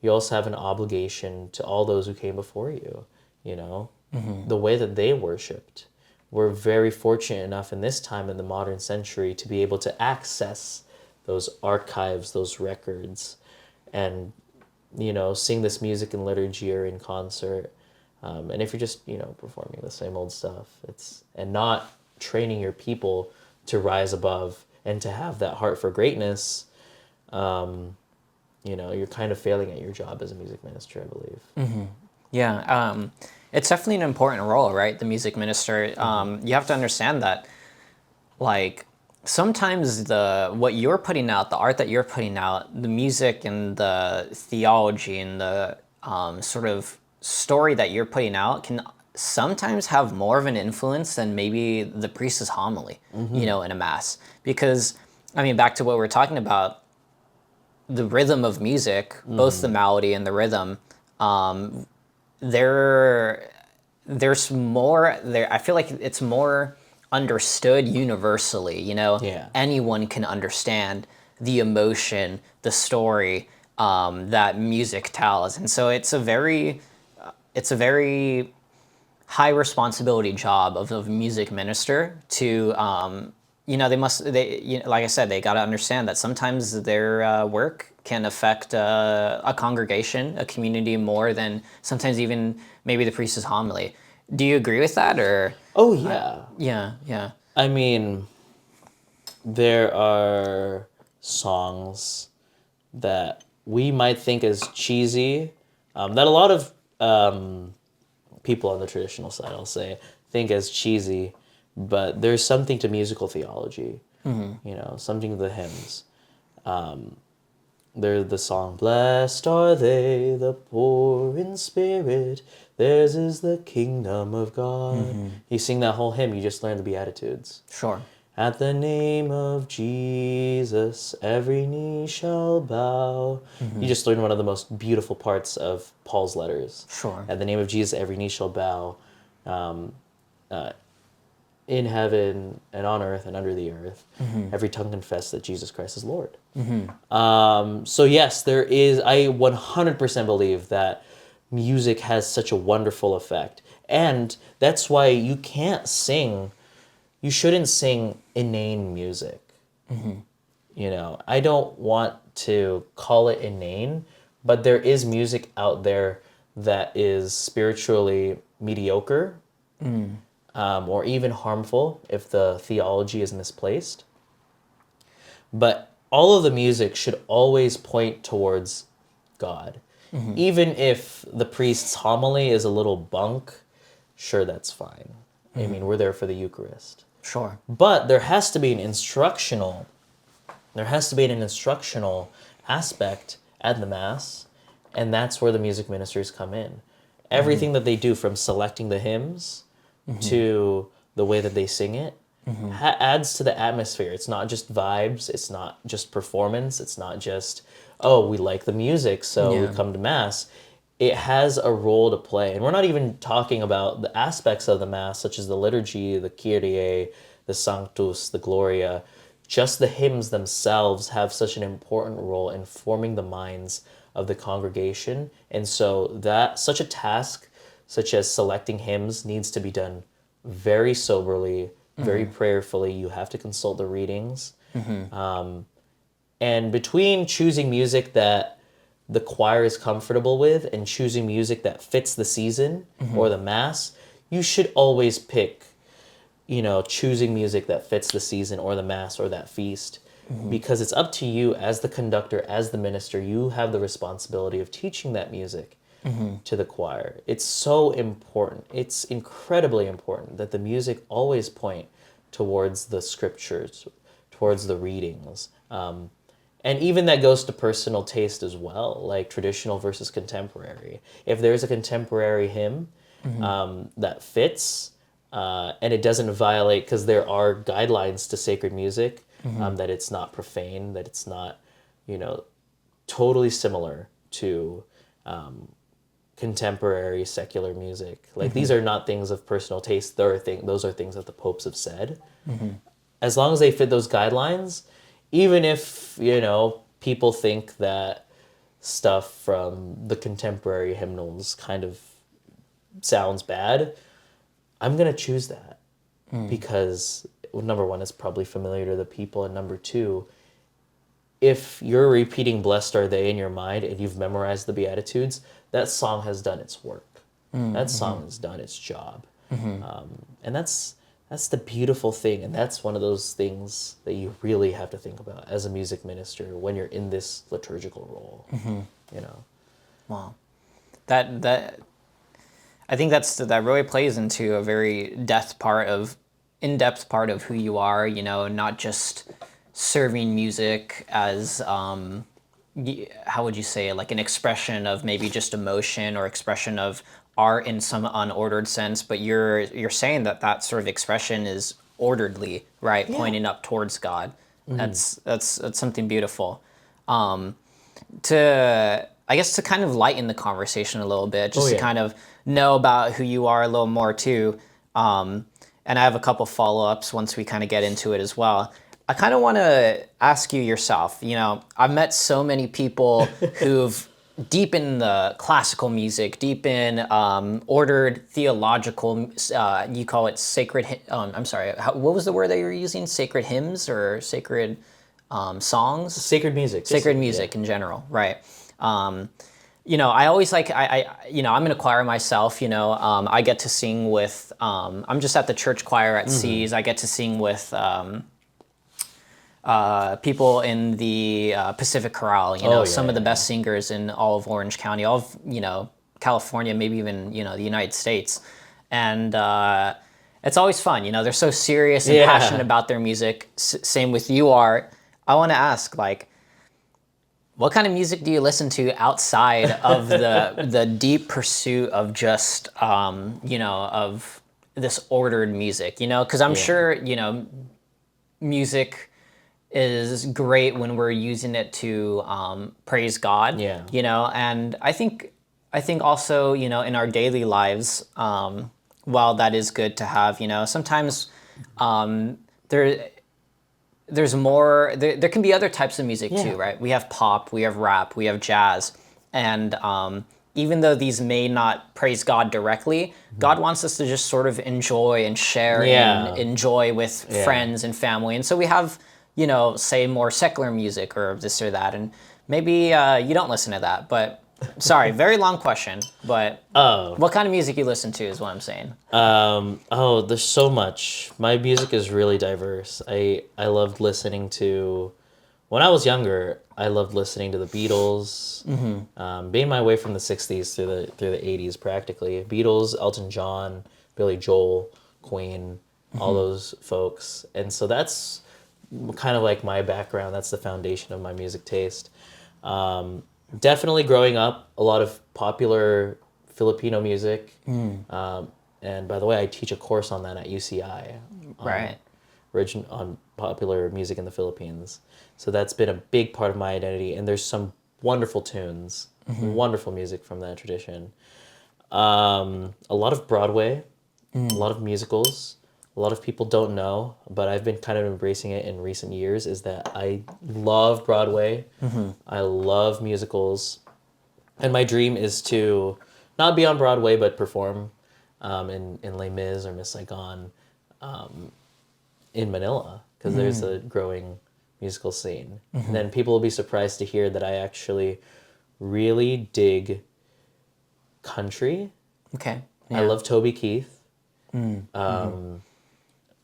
You also have an obligation to all those who came before you, the way that they worshipped. We're very fortunate enough in this time in the modern century to be able to access those archives, those records, and, sing this music in liturgy or in concert. And if you're just, performing the same old stuff, and not training your people to rise above and to have that heart for greatness, you're kind of failing at your job as a music minister, I believe.
Yeah, it's definitely an important role, right? The music minister. You have to understand that, like, sometimes what you're putting out, the art that you're putting out, the music and the theology and the sort of story that you're putting out can sometimes have more of an influence than maybe the priest's homily, in a mass. Because, back to what we're talking about, the rhythm of music, both the melody and the rhythm, there there's more there. I feel like it's more understood universally.
Yeah.
Anyone can understand the emotion, the story that music tells, and so it's a very high responsibility job of a music minister to like I said, they got to understand that sometimes their work can affect a congregation, a community, more than sometimes even maybe the priest's homily. Do you agree with that, or?
Oh yeah.
Yeah, yeah.
I mean, there are songs that we might think as cheesy, that a lot of people on the traditional side, I'll say, think as cheesy, but there's something to musical theology, something to the hymns. There's the song, "Blessed are they, the poor in spirit, theirs is the kingdom of God." You sing that whole hymn, you just learn the Beatitudes.
Sure.
At the name of Jesus, every knee shall bow. You just learned one of the most beautiful parts of Paul's letters.
Sure.
At the name of Jesus, every knee shall bow, in heaven and on earth and under the earth. Every tongue confess that Jesus Christ is Lord. So yes, there is, I 100% believe that music has such a wonderful effect. And that's why you shouldn't sing inane music. I don't want to call it inane, but there is music out there that is spiritually mediocre, or even harmful if the theology is misplaced. But all of the music should always point towards God. Even if the priest's homily is a little bunk, sure, that's fine. I mean, we're there for the Eucharist.
Sure.
But there has to be an instructional aspect at the Mass, and that's where the music ministers come in. Everything that they do, from selecting the hymns to the way that they sing it, adds to the atmosphere. It's not just vibes, it's not just performance, it's not just, oh, we like the music, so we come to Mass. It has a role to play. And we're not even talking about the aspects of the Mass, such as the liturgy, the Kyrie, the Sanctus, the Gloria. Just the hymns themselves have such an important role in forming the minds of the congregation. And so that such a task, such as selecting hymns, needs to be done very soberly, very prayerfully. You have to consult the readings. And between choosing music that the choir is comfortable with and choosing music that fits the season or the Mass, you should always pick, choosing music that fits the season or the Mass or that feast, because it's up to you as the conductor, as the minister. You have the responsibility of teaching that music to the choir. It's so important. It's incredibly important that the music always point towards the scriptures, towards the readings. And even that goes to personal taste as well, like traditional versus contemporary. If there's a contemporary hymn that fits, and it doesn't violate, because there are guidelines to sacred music, that it's not profane, that it's not, totally similar to contemporary secular music. Like these are not things of personal taste. Those are things that the popes have said. As long as they fit those guidelines, even if, people think that stuff from the contemporary hymnals kind of sounds bad, I'm going to choose that because, number one, it's probably familiar to the people, and number two, if you're repeating "Blessed are they" in your mind and you've memorized the Beatitudes, that song has done its work. That song has done its job. And that's the beautiful thing, and that's one of those things that you really have to think about as a music minister when you're in this liturgical role.
Wow. That I think that really plays into a very in-depth part of who you are, not just serving music as how would you say, like an expression of maybe just emotion or expression of art in some unordered sense, but you're saying that sort of expression is orderly, right?
Yeah.
Pointing up towards God. That's something beautiful. To I guess to kind of lighten the conversation a little bit, just
Oh,
to
yeah.
kind of know about who you are a little more too. And I have a couple follow-ups once we kind of get into it as well. I kind of want to ask you yourself, I've met so many people who've deep in the classical music, deep in ordered theological, you call it sacred, I'm sorry, what was the word that you were using? Sacred hymns or sacred songs?
Sacred music.
Sacred music in general, right? I always like I'm in a choir myself. I get to sing with. I'm just at the church choir at C's. I get to sing with people in the Pacific Chorale.
Oh, yeah,
Some of the
yeah,
best singers in all of Orange County, all of California, maybe even the United States, and it's always fun. They're so serious and
Yeah.
passionate about their music. Same with you are. I want to ask what kind of music do you listen to outside of the deep pursuit of just of this ordered music? Because I'm
Yeah.
sure music is great when we're using it to praise God.
Yeah.
And I think also in our daily lives, while that is good to have, sometimes there there's more there can be other types of music
Yeah.
too, right? We have pop, we have rap, we have jazz, and even though these may not praise God directly, God wants us to just sort of enjoy and share
Yeah.
and enjoy with
Yeah.
friends and family. And so we have say more secular music or this or that, and maybe you don't listen to that, but sorry, very long question, but what kind of music you listen to is what I'm saying.
There's so much. My music is really diverse. I loved listening to, when I was younger, I loved listening to the Beatles. Being my way from the '60s through the '80s, practically. Beatles, Elton John, Billy Joel, Queen, all those folks, and so that's kind of like my background. That's the foundation of my music taste. Definitely growing up, a lot of popular Filipino music. And by the way, I teach a course on that at UCI,
Right.
on popular music in the Philippines. So that's been a big part of my identity. And there's some wonderful tunes, wonderful music from that tradition. A lot of Broadway, a lot of musicals. A lot of people don't know, but I've been kind of embracing it in recent years, is that I love Broadway. I love musicals. And my dream is to not be on Broadway, but perform in Les Mis or Miss Saigon in Manila, because there's a growing musical scene. And then people will be surprised to hear that I actually really dig country.
Okay.
I love Toby Keith,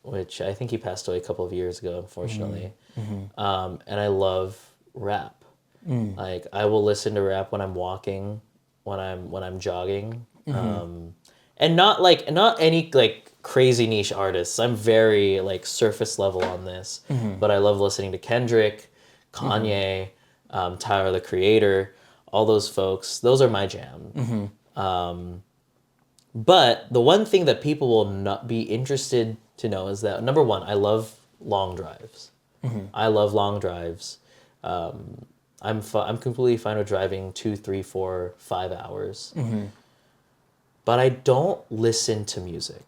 which I think he passed away a couple of years ago, unfortunately. And I love rap. Like, I will listen to rap when I'm walking, when I'm jogging, and not any like crazy niche artists. I'm very like surface level on this, but I love listening to Kendrick, Kanye, Tyler the Creator, all those folks. Those are my jam. But the one thing that people will not be interested to know is that, number one, I love long drives. I love long drives. I'm completely fine with driving 2, 3, 4, 5 hours. But I don't listen to music.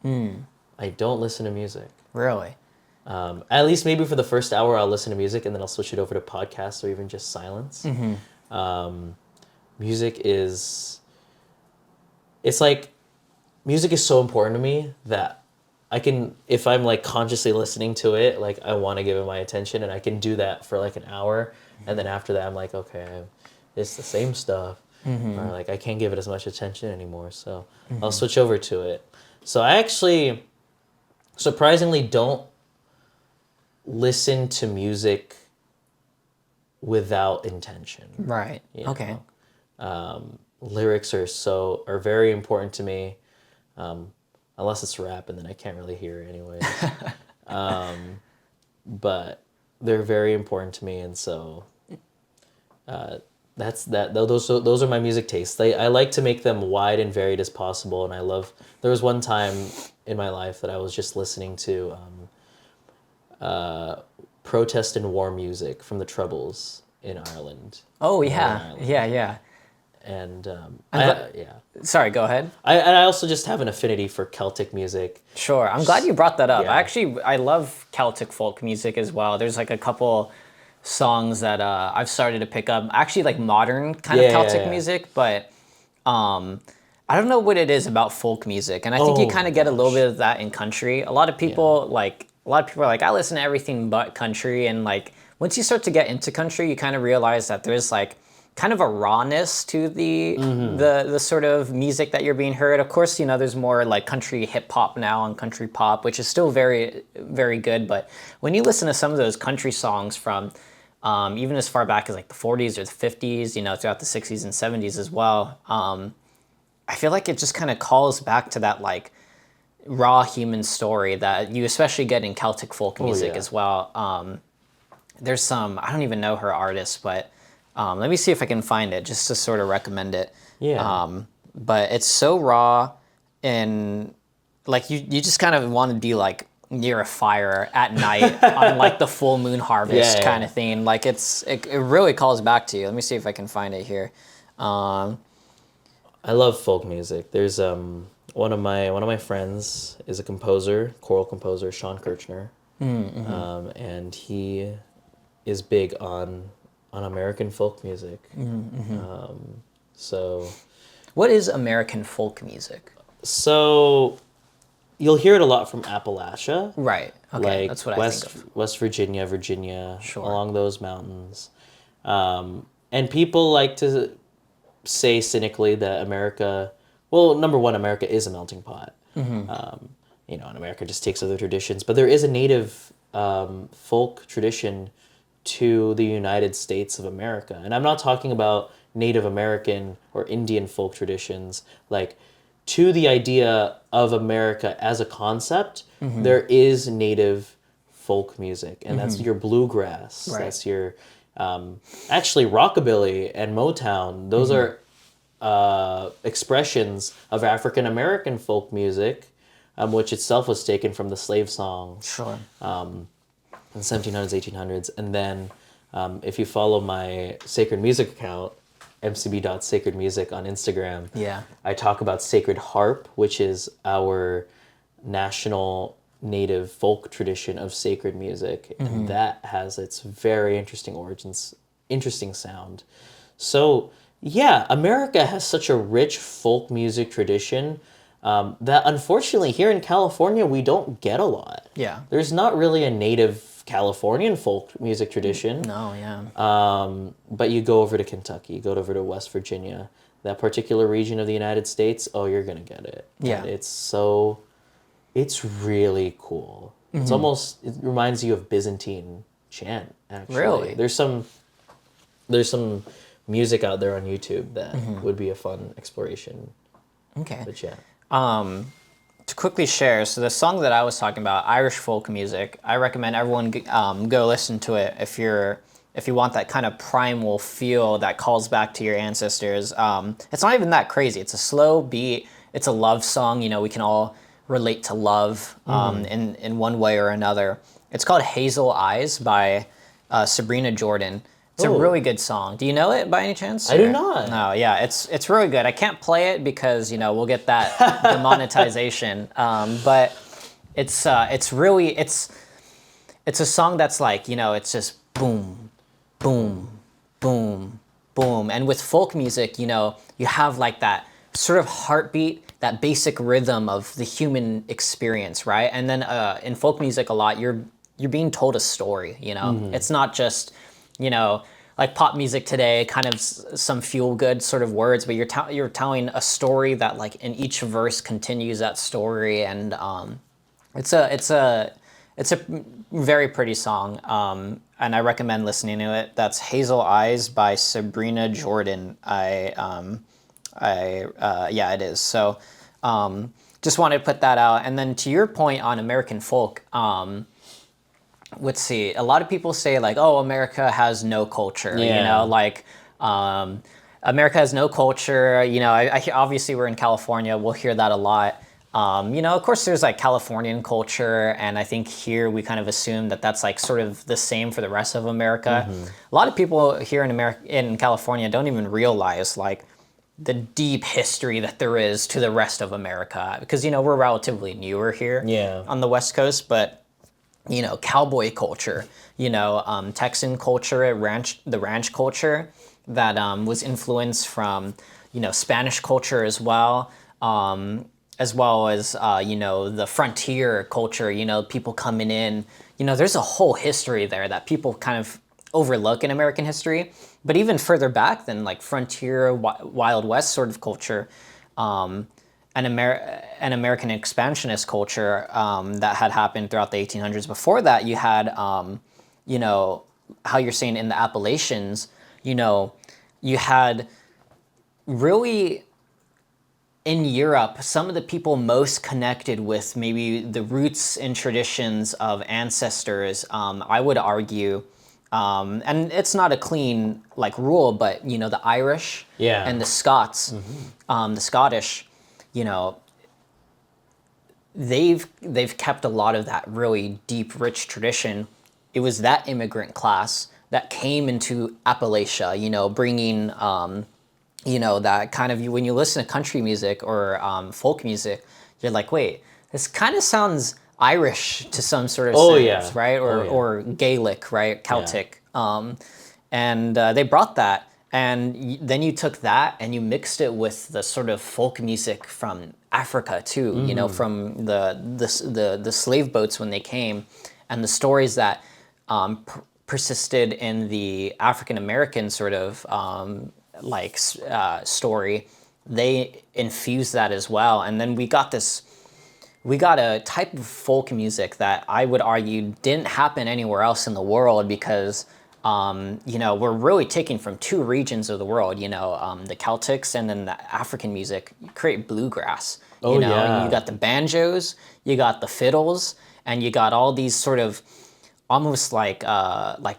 I don't listen to music.
Really?
At least maybe for the first hour, I'll listen to music, and then I'll switch it over to podcasts or even just silence. Music is... It's like... Music is so important to me that I can, if I'm like consciously listening to it, like I want to give it my attention, and I can do that for like an hour. And then after that, I'm like, okay, it's the same stuff. Or like, I can't give it as much attention anymore. So I'll switch over to it. So I actually surprisingly don't listen to music without intention.
Right.
you
Okay.
know? Lyrics are very important to me. Unless it's rap, and then I can't really hear it anyway. But they're very important to me, and so that's that. Those are my music tastes. I like to make them wide and varied as possible, and I love. There was one time in my life that I was just listening to protest and war music from the Troubles in Ireland.
Oh
Northern
yeah,
Ireland.
yeah, yeah.
and yeah.
Sorry, go ahead.
I also just have an affinity for Celtic music.
Sure. I'm glad you brought that up.
Yeah.
I love Celtic folk music as well. There's like a couple songs that I've started to pick up. Actually, like modern kind of Celtic music, but I don't know what it is about folk music, and I think you kind of get a little bit of that in country. A lot of people are like, I listen to everything but country, and like once you start to get into country, you kind of realize that there's like kind of a rawness to the sort of music that you're being heard. Of course, there's more like country hip hop now and country pop, which is still very, very good. But when you listen to some of those country songs from even as far back as like the 40s or the 50s, throughout the 60s and 70s as well, I feel like it just kind of calls back to that like raw human story that you especially get in Celtic folk music as well. There's some, I don't even know her artist, but let me see if I can find it just to sort of recommend it.
Yeah.
But it's so raw, and like you just kind of want to be like near a fire at night on like the full moon harvest kind of thing. Like it really calls back to you. Let me see if I can find it here.
I love folk music. There's one of my friends is a composer, choral composer, Sean Kirchner, and he is big on American folk music. So,
what is American folk music?
So, you'll hear it a lot from Appalachia,
Right. Okay,
like
that's what I think of.
West Virginia,
Sure.
along those mountains, and people like to say cynically that America. Well, number one, America is a melting pot. And America just takes other traditions, but there is a native folk tradition to the United States of America. And I'm not talking about Native American or Indian folk traditions. Like, to the idea of America as a concept, there is native folk music. And that's your bluegrass.
Right.
That's your, actually, rockabilly and Motown. Those are expressions of African American folk music, which itself was taken from the slave song.
Sure.
In the 1700s, 1800s. And then if you follow my sacred music account, mcb.sacredmusic on Instagram, I talk about sacred harp, which is our national native folk tradition of sacred music. And that has its very interesting origins, interesting sound. So, yeah, America has such a rich folk music tradition that unfortunately here in California, we don't get a lot.
Yeah.
There's not really a native Californian folk music tradition.
No, yeah.
But you go over to Kentucky, you go over to West Virginia, that particular region of the United States, oh, you're going to get it.
Yeah.
And it's really cool. It's almost, it reminds you of Byzantine chant, actually.
Really?
There's some music out there on YouTube that would be a fun exploration.
Okay.
But yeah.
To quickly share, so the song that I was talking about, Irish folk music, I recommend everyone go listen to it if you want that kind of primal feel that calls back to your ancestors. It's not even that crazy. It's a slow beat. It's a love song. We can all relate to love in one way or another. It's called Hazel Eyes by Sabrina Jordan. It's a really good song. Do you know it by any chance?
I do not.
No, yeah, it's really good. I can't play it because we'll get that demonetization. But it's a song that's like it's just boom, boom, boom, boom. And with folk music, you have like that sort of heartbeat, that basic rhythm of the human experience, right? And then in folk music, a lot you're being told a story. It's not just like pop music today, kind of some feel-good sort of words, but you're telling a story that like in each verse continues that story, and it's a very pretty song, and I recommend listening to it. That's Hazel Eyes by Sabrina Jordan. Yeah, it is. So just wanted to put that out, and then to your point on American folk. Let's see. A lot of people say like, "Oh, America has no culture." America has no culture. I obviously we're in California. We'll hear that a lot. Of course, there's like Californian culture, and I think here we kind of assume that that's like sort of the same for the rest of America. A lot of people here in California, don't even realize like the deep history that there is to the rest of America, because we're relatively newer here
Yeah.
on the West Coast, but cowboy culture, Texan culture, the ranch culture that was influenced from Spanish culture as well as the frontier culture, people coming in. There's a whole history there that people kind of overlook in American history. But even further back than like frontier, Wild West sort of culture, an American expansionist culture that had happened throughout the 1800s. Before that, you had, how you're saying in the Appalachians, you had really in Europe, some of the people most connected with maybe the roots and traditions of ancestors, I would argue, and it's not a clean like rule, but the Irish and the Scots, the Scottish, they've kept a lot of that really deep, rich tradition. It was that immigrant class that came into Appalachia, bringing that kind of, when you listen to country music or folk music, you're like, wait, this kind of sounds Irish to some sort of sense, right? Or Gaelic, right? Celtic. And they brought that, and then you took that and you mixed it with the sort of folk music from Africa too. From the slave boats when they came, and the stories that persisted in the African American sort of story. They infused that as well, and then we got a type of folk music that I would argue didn't happen anywhere else in the world, because we're really taking from two regions of the world, the Celtics and then the African music. You create bluegrass, you got the banjos, you got the fiddles, and you got all these sort of almost like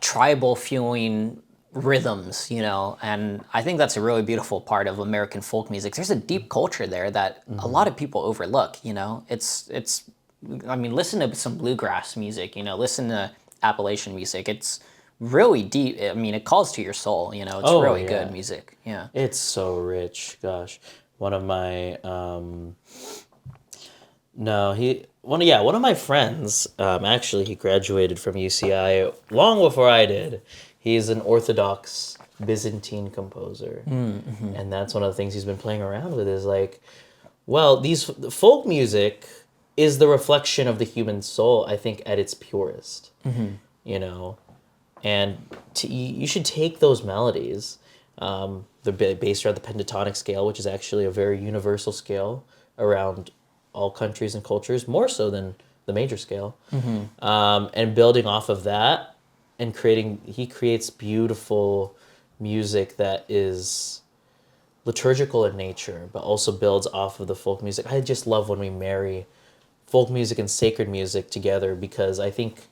tribal feeling rhythms, and I think that's a really beautiful part of American folk music. There's a deep culture there that a lot of people overlook. I mean, listen to some bluegrass music, listen to Appalachian music. It's really deep. I mean, it calls to your soul. It's really good music. Yeah,
it's so rich. Gosh, one of my one of my friends, actually, he graduated from UCI long before I did. He's an Orthodox Byzantine composer. And that's one of the things he's been playing around with, is like, well, these folk music is the reflection of the human soul, I think, at its purest. And you should take those melodies. They're based around the pentatonic scale, which is actually a very universal scale around all countries and cultures, more so than the major scale. And building off of that, and he creates beautiful music that is liturgical in nature, but also builds off of the folk music. I just love when we marry folk music and sacred music together, because I think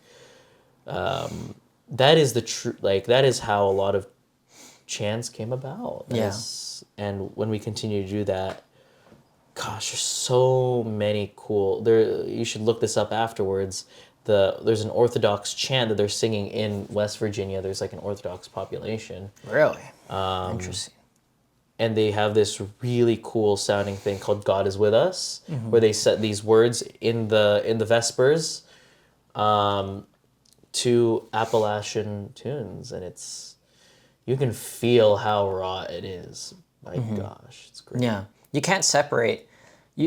that is that is how a lot of chants came about. And when we continue to do that, gosh, there's so many cool. You should look this up afterwards. There's an Orthodox chant that they're singing in West Virginia. There's like an Orthodox population.
Really? Interesting.
And they have this really cool sounding thing called "God is with us," where they set these words in the Vespers to Appalachian tunes, and you can feel how raw it is. My gosh, it's great.
Yeah, you can't separate.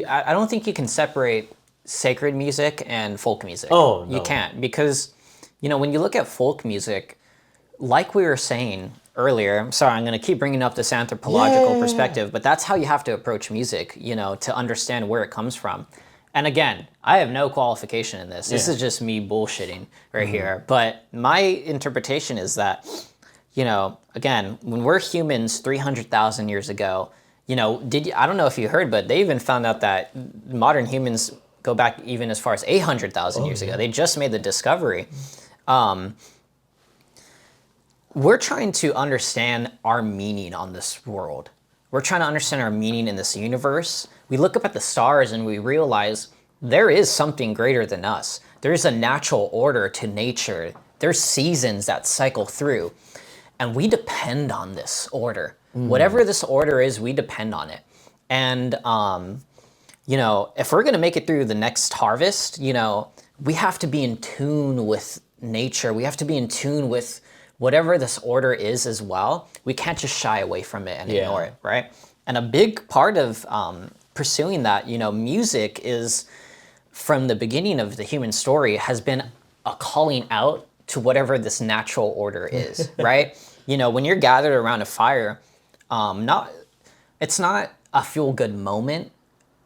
I don't think you can separate sacred music and folk music.
Oh, no.
You can't, because when you look at folk music, like we were saying earlier, I'm sorry, I'm going to keep bringing up this anthropological perspective, but that's how you have to approach music, to understand where it comes from. And again, I have no qualification in this. This is just me bullshitting right here. But my interpretation is that, again, when we're humans 300,000 years ago, I don't know if you heard, but they even found out that modern humans go back even as far as 800,000 years ago. They just made the discovery. We're trying to understand our meaning on this world. We're trying to understand our meaning in this universe. We look up at the stars and we realize there is something greater than us. There's a natural order to nature. There's seasons that cycle through. And we depend on this order. Whatever this order is, we depend on it. And if we're going to make it through the next harvest, we have to be in tune with nature. We have to be in tune with whatever this order is as well. We can't just shy away from it and ignore it, right? And a big part of pursuing that, music is, from the beginning of the human story, has been a calling out to whatever this natural order is, right? When you're gathered around a fire, it's not a feel-good moment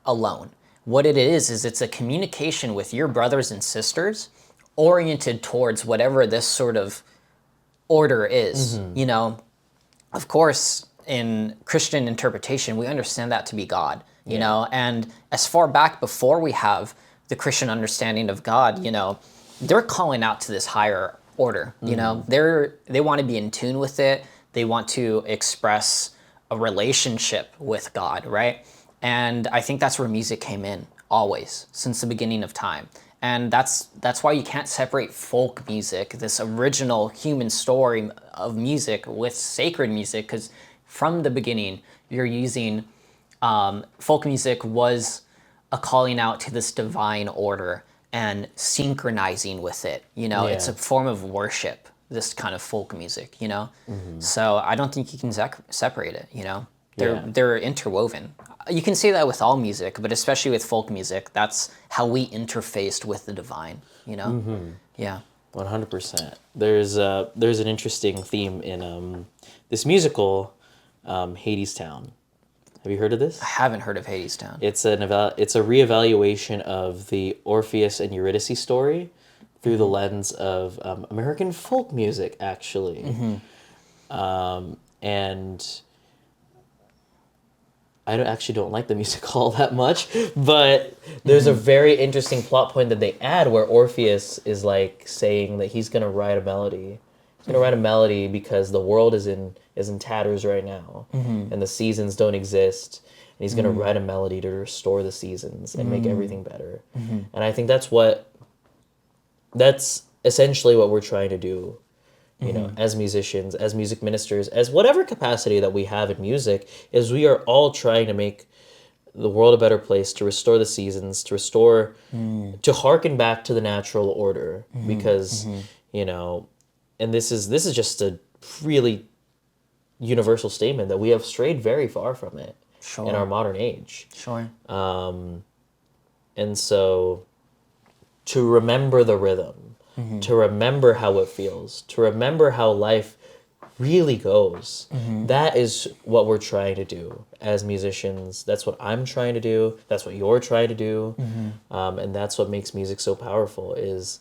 alone. What it is it's a communication with your brothers and sisters oriented towards whatever this sort of order is. Of course, in Christian interpretation, we understand that to be God, and as far back before we have the Christian understanding of God, they're calling out to this higher order. They want to be in tune with it. They want to express a relationship with God, right? And I think that's where music came in, always, since the beginning of time. And that's why you can't separate folk music, this original human story of music, with sacred music, because from the beginning, you're using, folk music was a calling out to this divine order and synchronizing with it. It's a form of worship, this kind of folk music, So I don't think you can separate it, They're interwoven. You can say that with all music, but especially with folk music, that's how we interfaced with the divine, Yeah.
100%. There's an interesting theme in this musical, Hadestown. Have you heard of this?
I haven't heard of Hadestown.
It's it's a reevaluation of the Orpheus and Eurydice story through the lens of American folk music, actually. And I don't like the music all that much, but there's a very interesting plot point that they add where Orpheus is like saying that he's gonna write a melody. He's gonna write a melody because the world is in tatters right now, and the seasons don't exist. And he's gonna write a melody to restore the seasons and make everything better. And I think that's essentially what we're trying to do. As musicians, as music ministers, as whatever capacity that we have in music, is we are all trying to make the world a better place, to restore the seasons, to restore, to hearken back to the natural order, because, and this is just a really universal statement that we have strayed very far from it in our modern age. And so to remember the rhythm, to remember how it feels, to remember how life really goes. That is what we're trying to do as musicians. That's what I'm trying to do. That's what you're trying to do. And that's what makes music so powerful is,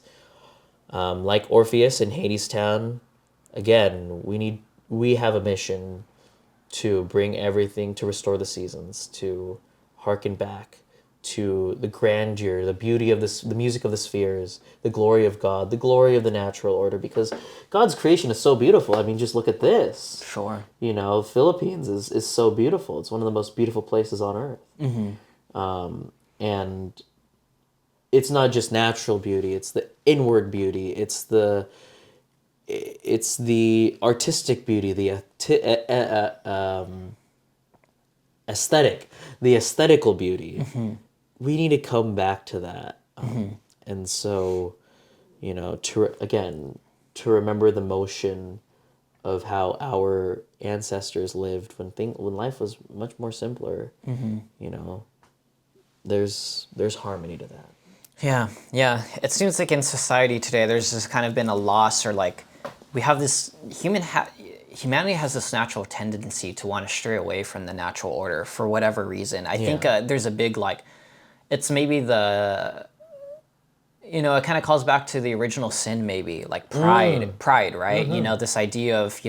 like Orpheus in Hadestown, again, we have a mission to bring everything, to restore the seasons, to hearken back to the grandeur, the beauty of the music of the spheres, the glory of God, the glory of the natural order, because God's creation is so beautiful. I mean, just look at this. Philippines is so beautiful. It's one of the most beautiful places on earth. And it's not just natural beauty, it's the inward beauty, it's the artistic beauty, the aesthetical beauty. We need to come back to that. And so, to remember the motion of how our ancestors lived when life was much more simpler, there's harmony to that.
Yeah. It seems like in society today, there's just kind of been a loss, or like we have this humanity has this natural tendency to want to stray away from the natural order for whatever reason. I think there's a big it's maybe it kind of calls back to the original sin, maybe like pride, right? This idea of,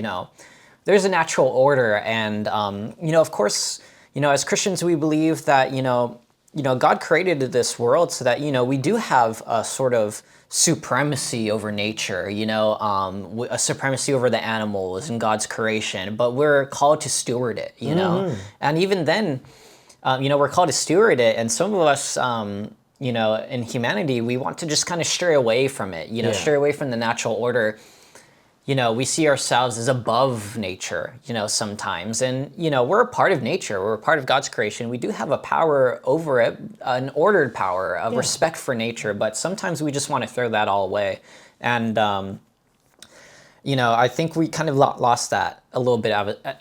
there's a natural order. And, of course, as Christians, we believe that, God created this world so that, we do have a sort of supremacy over nature, a supremacy over the animals and God's creation, but we're called to steward it, and even then, we're called to steward it, and some of us, in humanity, we want to just kind of stray away from it, stray away from the natural order. we see ourselves as above nature, sometimes. And, we're a part of nature. We're a part of God's creation. We do have a power over it, an ordered power of respect for nature, but sometimes we just want to throw that all away. And, I think we kind of lost that a little bit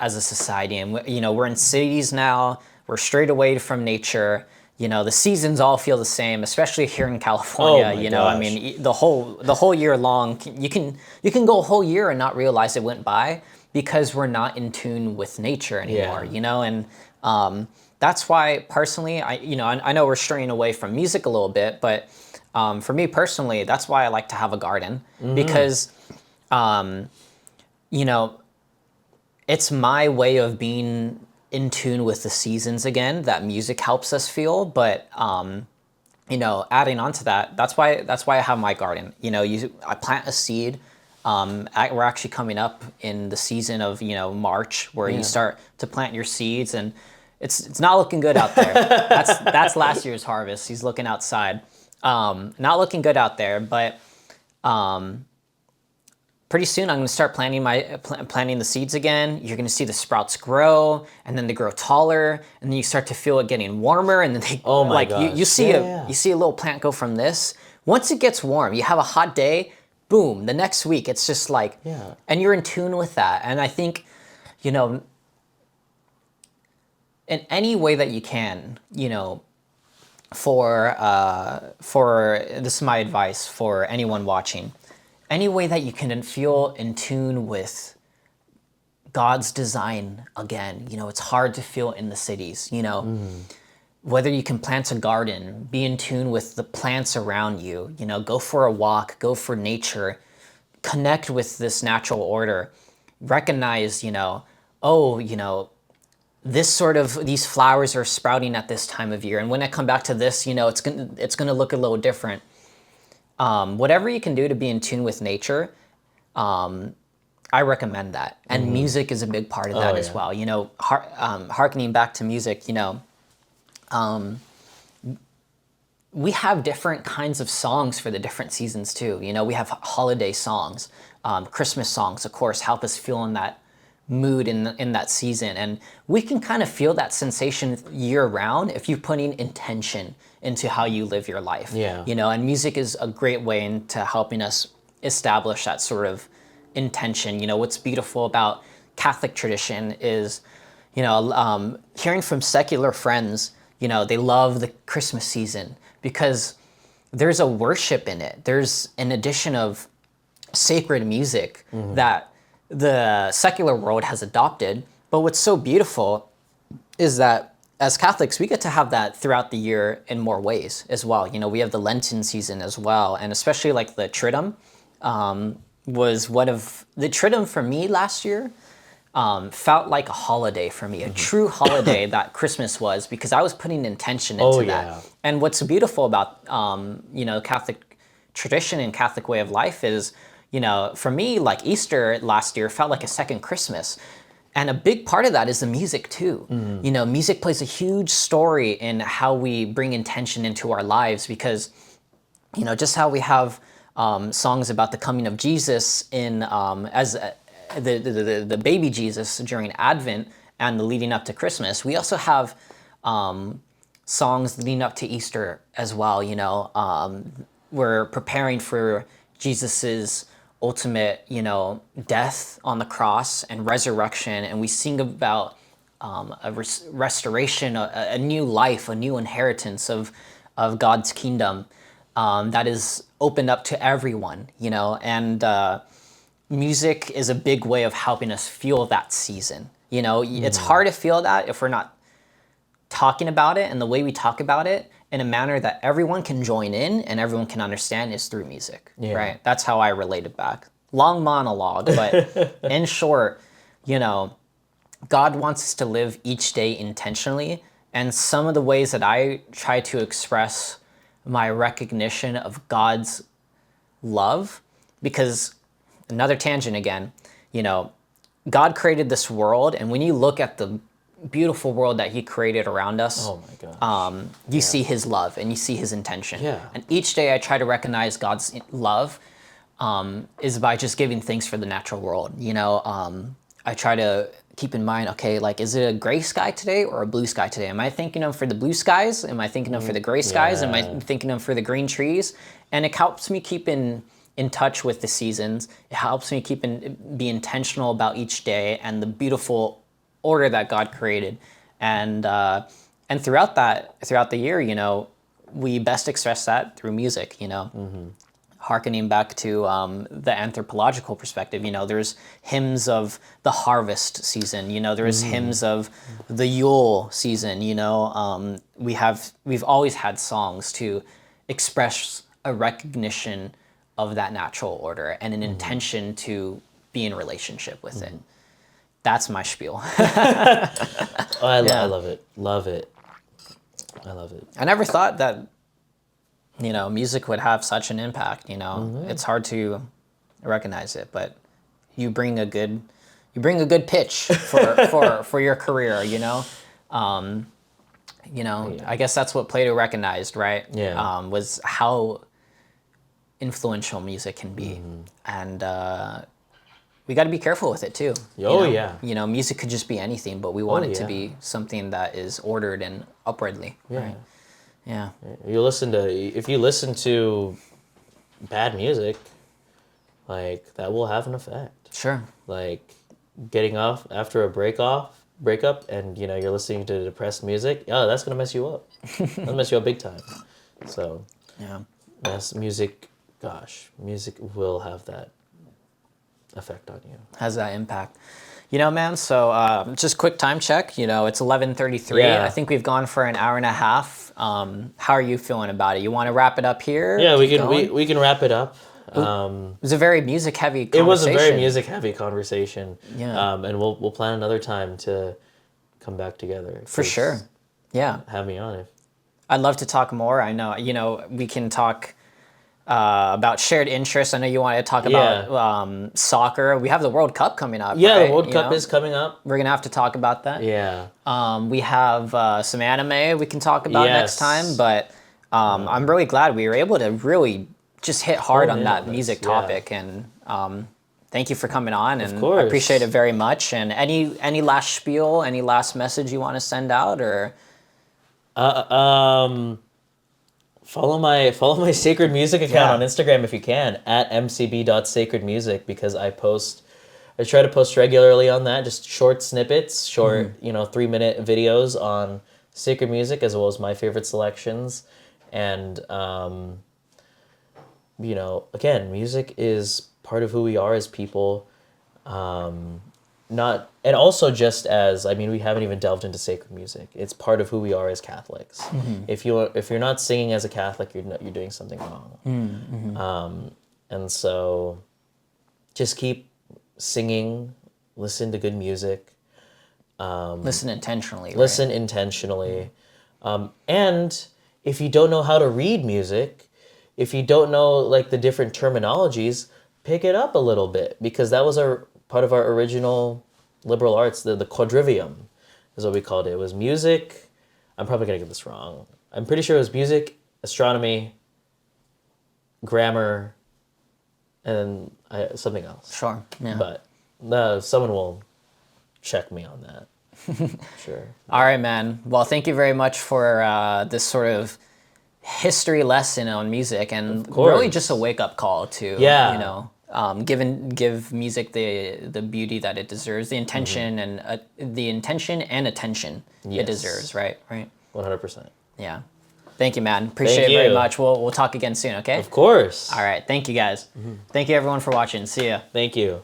as a society. And, we're in cities now. We're straight away from nature. The seasons all feel the same, especially here in California.
Oh my
I
gosh.
mean, the whole year long, you can go a whole year and not realize it went by because we're not in tune with nature anymore. And that's why personally, I know we're straying away from music a little bit, but for me personally, that's why I like to have a garden because, it's my way of being in tune with the seasons again that music helps us feel. But adding on to that, that's why I have my garden. I plant a seed. We're actually coming up in the season of March where you start to plant your seeds, and it's not looking good out there. That's last year's harvest. He's looking outside. Not looking good out there, but pretty soon I'm going to start planting the seeds again. You're going to see the sprouts grow, and then they grow taller, and then you start to feel it getting warmer, and then they
gosh.
you see a little plant go from this. Once it gets warm, you have a hot day, boom, the next week it's just and you're in tune with that. And I think, in any way that you can, for this is my advice for anyone watching. Any way that you can feel in tune with God's design again. It's hard to feel in the cities, Whether you can plant a garden, be in tune with the plants around you, go for a walk, go for nature, connect with this natural order, recognize, these flowers are sprouting at this time of year. And when I come back to this, it's gonna look a little different. Whatever you can do to be in tune with nature, I recommend that. And music is a big part of that as well. Harkening back to music, we have different kinds of songs for the different seasons too. We have holiday songs, Christmas songs, of course, help us feel in that mood in that season. And we can kind of feel that sensation year round if you're putting intention into how you live your life. And music is a great way into helping us establish that sort of intention. What's beautiful about Catholic tradition is, hearing from secular friends, they love the Christmas season because there's a worship in it. There's an addition of sacred music that the secular world has adopted. But what's so beautiful is that as Catholics, we get to have that throughout the year in more ways as well. We have the Lenten season as well, and especially like the Triduum was one of the Triduum for me last year. Felt like a holiday for me, a true holiday that Christmas was, because I was putting intention into that. And what's beautiful about Catholic tradition and Catholic way of life is, for me, like Easter last year felt like a second Christmas. And a big part of that is the music too. Music plays a huge story in how we bring intention into our lives because, just how we have songs about the coming of Jesus as the baby Jesus during Advent and the leading up to Christmas. We also have songs leading up to Easter as well. We're preparing for Jesus's ultimate, death on the cross and resurrection, and we sing about a restoration, a new life, a new inheritance of God's kingdom that is opened up to everyone, and music is a big way of helping us feel that season. It's hard to feel that if we're not talking about it, and the way we talk about it in a manner that everyone can join in and everyone can understand is through music, right? That's how I relate it back. Long monologue, but in short, God wants us to live each day intentionally, and some of the ways that I try to express my recognition of God's love, because another tangent again, God created this world, and when you look at the beautiful world that he created around us,
oh my gosh,
see his love and you see his intention.
Yeah.
And each day I try to recognize God's love is by just giving thanks for the natural world. I try to keep in mind, okay, like, is it a gray sky today or a blue sky today? Am I thinking of for the blue skies? Am I thinking of for the gray skies? Am I thinking of for the green trees? And it helps me keep in touch with the seasons. It helps me be intentional about each day and the beautiful order that God created. And throughout the year, we best express that through music. Harkening back to the anthropological perspective, there's hymns of the harvest season. There's hymns of the Yule season. We've always had songs to express a recognition of that natural order and an intention to be in relationship with it. That's my spiel.
I love it. Love it. I love it.
I never thought that music would have such an impact. It's hard to recognize it, but you bring a good pitch for your career. I guess that's what Plato recognized, right?
Yeah.
Was how influential music can be, and we got to be careful with it too.
Oh, yeah.
Music could just be anything, but we want it to
yeah.
be something that is ordered and upwardly.
Yeah.
Right? Yeah.
If you listen to bad music, like, that will have an effect.
Sure.
Like, getting off after a breakup, and you're listening to depressed music. Oh, that's gonna mess you up. That'll mess you up big time. So,
Yeah.
yes, music will have that effect on you.
Has that impact. Man, so just quick time check. It's 11:33.
Yeah.
I think we've gone for an hour and a half. How are you feeling about it? You want to wrap it up here?
Yeah,
Keep going?
we can wrap it up.
It was a very music-heavy conversation.
It was a very music-heavy conversation.
Yeah.
And we'll plan another time to come back together.
For sure. Yeah.
Have me on it.
I'd love to talk more. I know, we can talk about shared interests. I know you want to talk about soccer. We have the World Cup coming up.
Yeah,
right?
the World Cup is coming up.
We're going to have to talk about that.
Yeah.
We have some anime we can talk about next time, but I'm really glad we were able to really just hit hard on that music topic. And thank you for coming on, and I appreciate it very much. And any last spiel, any last message you want to send out, or?
Follow my Sacred Music account on Instagram if you can, at mcb.sacredmusic, because I try to post regularly on that, just short snippets, 3-minute videos on sacred music, as well as my favorite selections. And again, music is part of who we are as people. And also, just as, we haven't even delved into sacred music. It's part of who we are as Catholics. If you're not singing as a Catholic, you're doing something wrong. And so, just keep singing. Listen to good music.
Listen intentionally.
Listen intentionally. And if you don't know how to read music, if you don't know, like, the different terminologies, pick it up a little bit, because that was part of our original liberal arts. The quadrivium is what we called it. It was music. I'm probably going to get this wrong. I'm pretty sure it was music, astronomy, grammar, and something else.
Sure. Yeah.
But someone will check me on that. Sure.
All right, man. Well, thank you very much for this sort of history lesson on music, and really just a wake-up call to, give music the beauty that it deserves, the intention and attention it deserves. Right.
100%.
Yeah. Thank you, man. Appreciate it very much. We'll talk again soon. Okay.
Of course.
All right. Thank you, guys. Thank you, everyone, for watching. See ya.
Thank you.